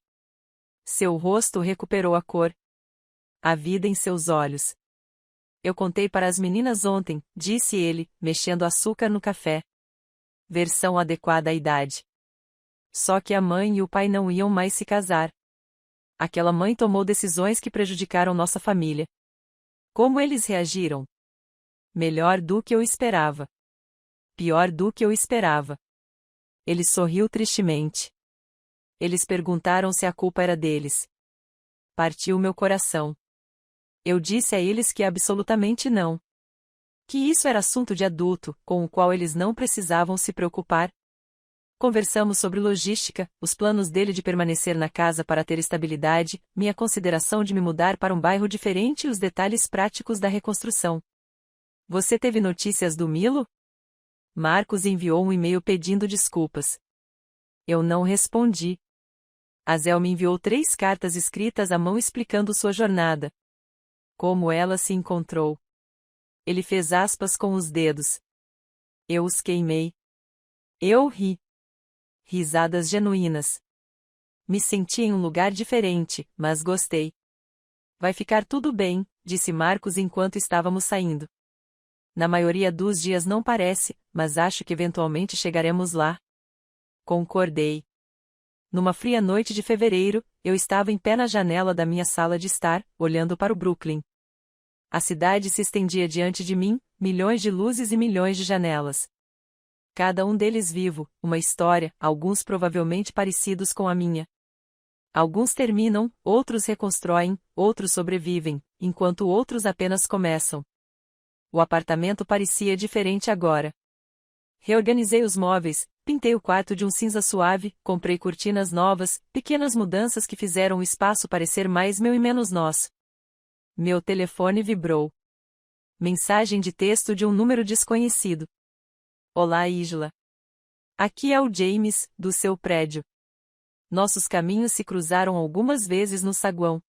Seu rosto recuperou a cor. A vida em seus olhos. Eu contei para as meninas ontem, disse ele, mexendo açúcar no café. Versão adequada à idade. Só que a mãe e o pai não iam mais se casar. Aquela mãe tomou decisões que prejudicaram nossa família. Como eles reagiram? Melhor do que eu esperava. Pior do que eu esperava. Ele sorriu tristemente. Eles perguntaram se a culpa era deles. Partiu meu coração. Eu disse a eles que absolutamente não. Que isso era assunto de adulto, com o qual eles não precisavam se preocupar. Conversamos sobre logística, os planos dele de permanecer na casa para ter estabilidade, minha consideração de me mudar para um bairro diferente e os detalhes práticos da reconstrução. Você teve notícias do Milo? Marcos enviou um e-mail pedindo desculpas. Eu não respondi. Azel me enviou 3 cartas escritas à mão explicando sua jornada. Como ela se encontrou. Ele fez aspas com os dedos. Eu os queimei. Eu ri. Risadas genuínas. Me senti em um lugar diferente, mas gostei. Vai ficar tudo bem, disse Marcos enquanto estávamos saindo. Na maioria dos dias não parece, mas acho que eventualmente chegaremos lá. Concordei. Numa fria noite de fevereiro, eu estava em pé na janela da minha sala de estar, olhando para o Brooklyn. A cidade se estendia diante de mim, milhões de luzes e milhões de janelas. Cada um deles vivo, uma história, alguns provavelmente parecidos com a minha. Alguns terminam, outros reconstroem, outros sobrevivem, enquanto outros apenas começam. O apartamento parecia diferente agora. Reorganizei os móveis, pintei o quarto de um cinza suave, comprei cortinas novas, pequenas mudanças que fizeram o espaço parecer mais meu e menos nosso. Meu telefone vibrou. Mensagem de texto de um número desconhecido. Olá, Isla. Aqui é o James, do seu prédio. Nossos caminhos se cruzaram algumas vezes no saguão.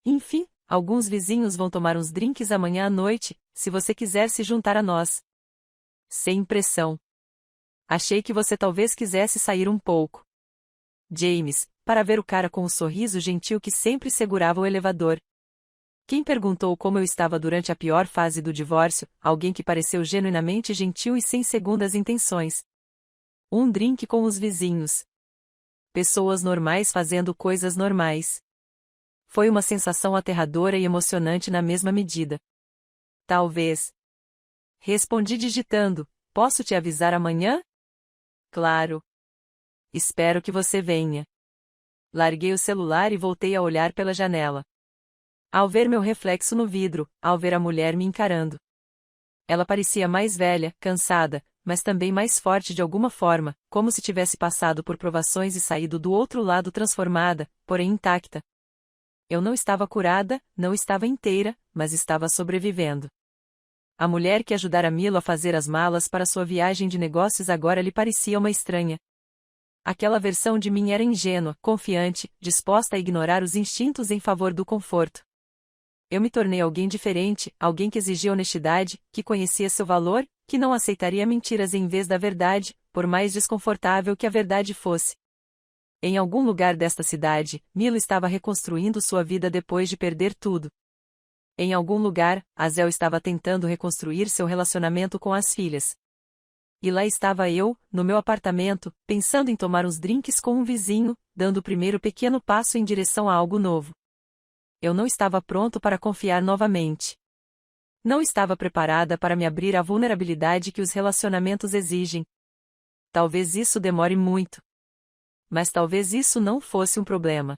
Enfim, alguns vizinhos vão tomar uns drinks amanhã à noite, se você quiser se juntar a nós. Sem pressão. Achei que você talvez quisesse sair um pouco. James, para ver o cara com o sorriso gentil que sempre segurava o elevador. Quem perguntou como eu estava durante a pior fase do divórcio, alguém que pareceu genuinamente gentil e sem segundas intenções. Um drink com os vizinhos. Pessoas normais fazendo coisas normais. Foi uma sensação aterradora e emocionante na mesma medida. Talvez. Respondi digitando, posso te avisar amanhã? Claro. Espero que você venha. Larguei o celular e voltei a olhar pela janela. Ao ver meu reflexo no vidro, ao ver a mulher me encarando. Ela parecia mais velha, cansada, mas também mais forte de alguma forma, como se tivesse passado por provações e saído do outro lado transformada, porém intacta. Eu não estava curada, não estava inteira, mas estava sobrevivendo. A mulher que ajudara Milo a fazer as malas para sua viagem de negócios agora lhe parecia uma estranha. Aquela versão de mim era ingênua, confiante, disposta a ignorar os instintos em favor do conforto. Eu me tornei alguém diferente, alguém que exigia honestidade, que conhecia seu valor, que não aceitaria mentiras em vez da verdade, por mais desconfortável que a verdade fosse. Em algum lugar desta cidade, Milo estava reconstruindo sua vida depois de perder tudo. Em algum lugar, Azel estava tentando reconstruir seu relacionamento com as filhas. E lá estava eu, no meu apartamento, pensando em tomar uns drinks com um vizinho, dando o primeiro pequeno passo em direção a algo novo. Eu não estava pronto para confiar novamente. Não estava preparada para me abrir à vulnerabilidade que os relacionamentos exigem. Talvez isso demore muito. Mas talvez isso não fosse um problema.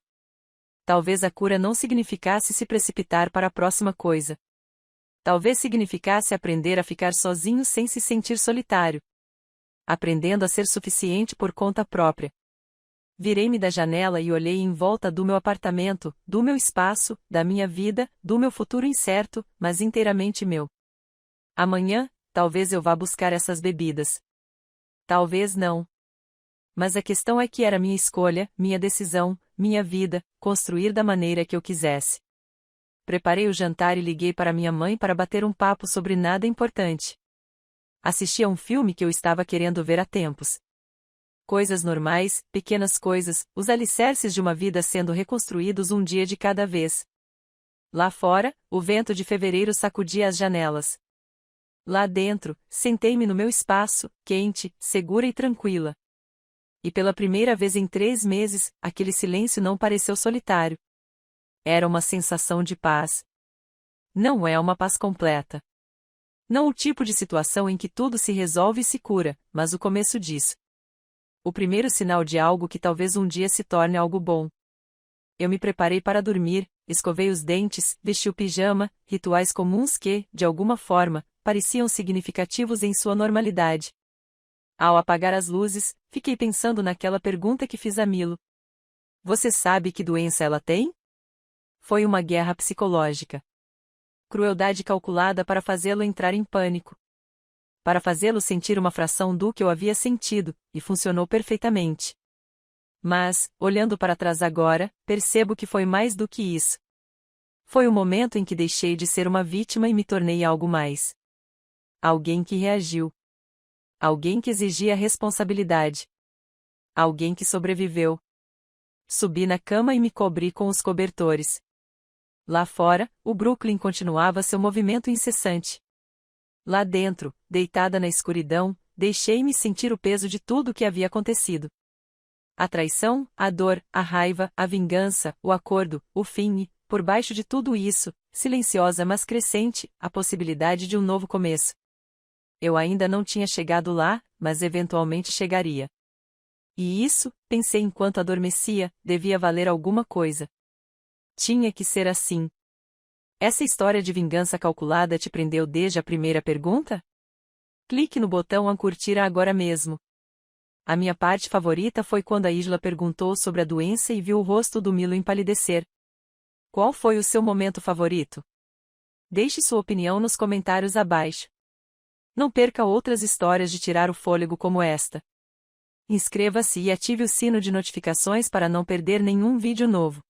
Talvez a cura não significasse se precipitar para a próxima coisa. Talvez significasse aprender a ficar sozinho sem se sentir solitário. Aprendendo a ser suficiente por conta própria. Virei-me da janela e olhei em volta do meu apartamento, do meu espaço, da minha vida, do meu futuro incerto, mas inteiramente meu. Amanhã, talvez eu vá buscar essas bebidas. Talvez não. Mas a questão é que era minha escolha, minha decisão, minha vida, construir da maneira que eu quisesse. Preparei o jantar e liguei para minha mãe para bater um papo sobre nada importante. Assisti a um filme que eu estava querendo ver há tempos. Coisas normais, pequenas coisas, os alicerces de uma vida sendo reconstruídos um dia de cada vez. Lá fora, o vento de fevereiro sacudia as janelas. Lá dentro, sentei-me no meu espaço, quente, segura e tranquila. E pela primeira vez em 3 meses, aquele silêncio não pareceu solitário. Era uma sensação de paz. Não é uma paz completa. Não o tipo de situação em que tudo se resolve e se cura, mas o começo disso. O primeiro sinal de algo que talvez um dia se torne algo bom. Eu me preparei para dormir, escovei os dentes, vesti o pijama, rituais comuns que, de alguma forma, pareciam significativos em sua normalidade. Ao apagar as luzes, fiquei pensando naquela pergunta que fiz a Milo. Você sabe que doença ela tem? Foi uma guerra psicológica. Crueldade calculada para fazê-lo entrar em pânico. Para fazê-lo sentir uma fração do que eu havia sentido, e funcionou perfeitamente. Mas, olhando para trás agora, percebo que foi mais do que isso. Foi o momento em que deixei de ser uma vítima e me tornei algo mais. Alguém que reagiu. Alguém que exigia responsabilidade. Alguém que sobreviveu. Subi na cama e me cobri com os cobertores. Lá fora, o Brooklyn continuava seu movimento incessante. Lá dentro, deitada na escuridão, deixei-me sentir o peso de tudo o que havia acontecido. A traição, a dor, a raiva, a vingança, o acordo, o fim e, por baixo de tudo isso, silenciosa mas crescente, a possibilidade de um novo começo. Eu ainda não tinha chegado lá, mas eventualmente chegaria. E isso, pensei enquanto adormecia, devia valer alguma coisa. Tinha que ser assim. Essa história de vingança calculada te prendeu desde a primeira pergunta? Clique no botão a curtir agora mesmo. A minha parte favorita foi quando a Isla perguntou sobre a doença e viu o rosto do Milo empalidecer. Qual foi o seu momento favorito? Deixe sua opinião nos comentários abaixo. Não perca outras histórias de tirar o fôlego como esta. Inscreva-se e ative o sino de notificações para não perder nenhum vídeo novo.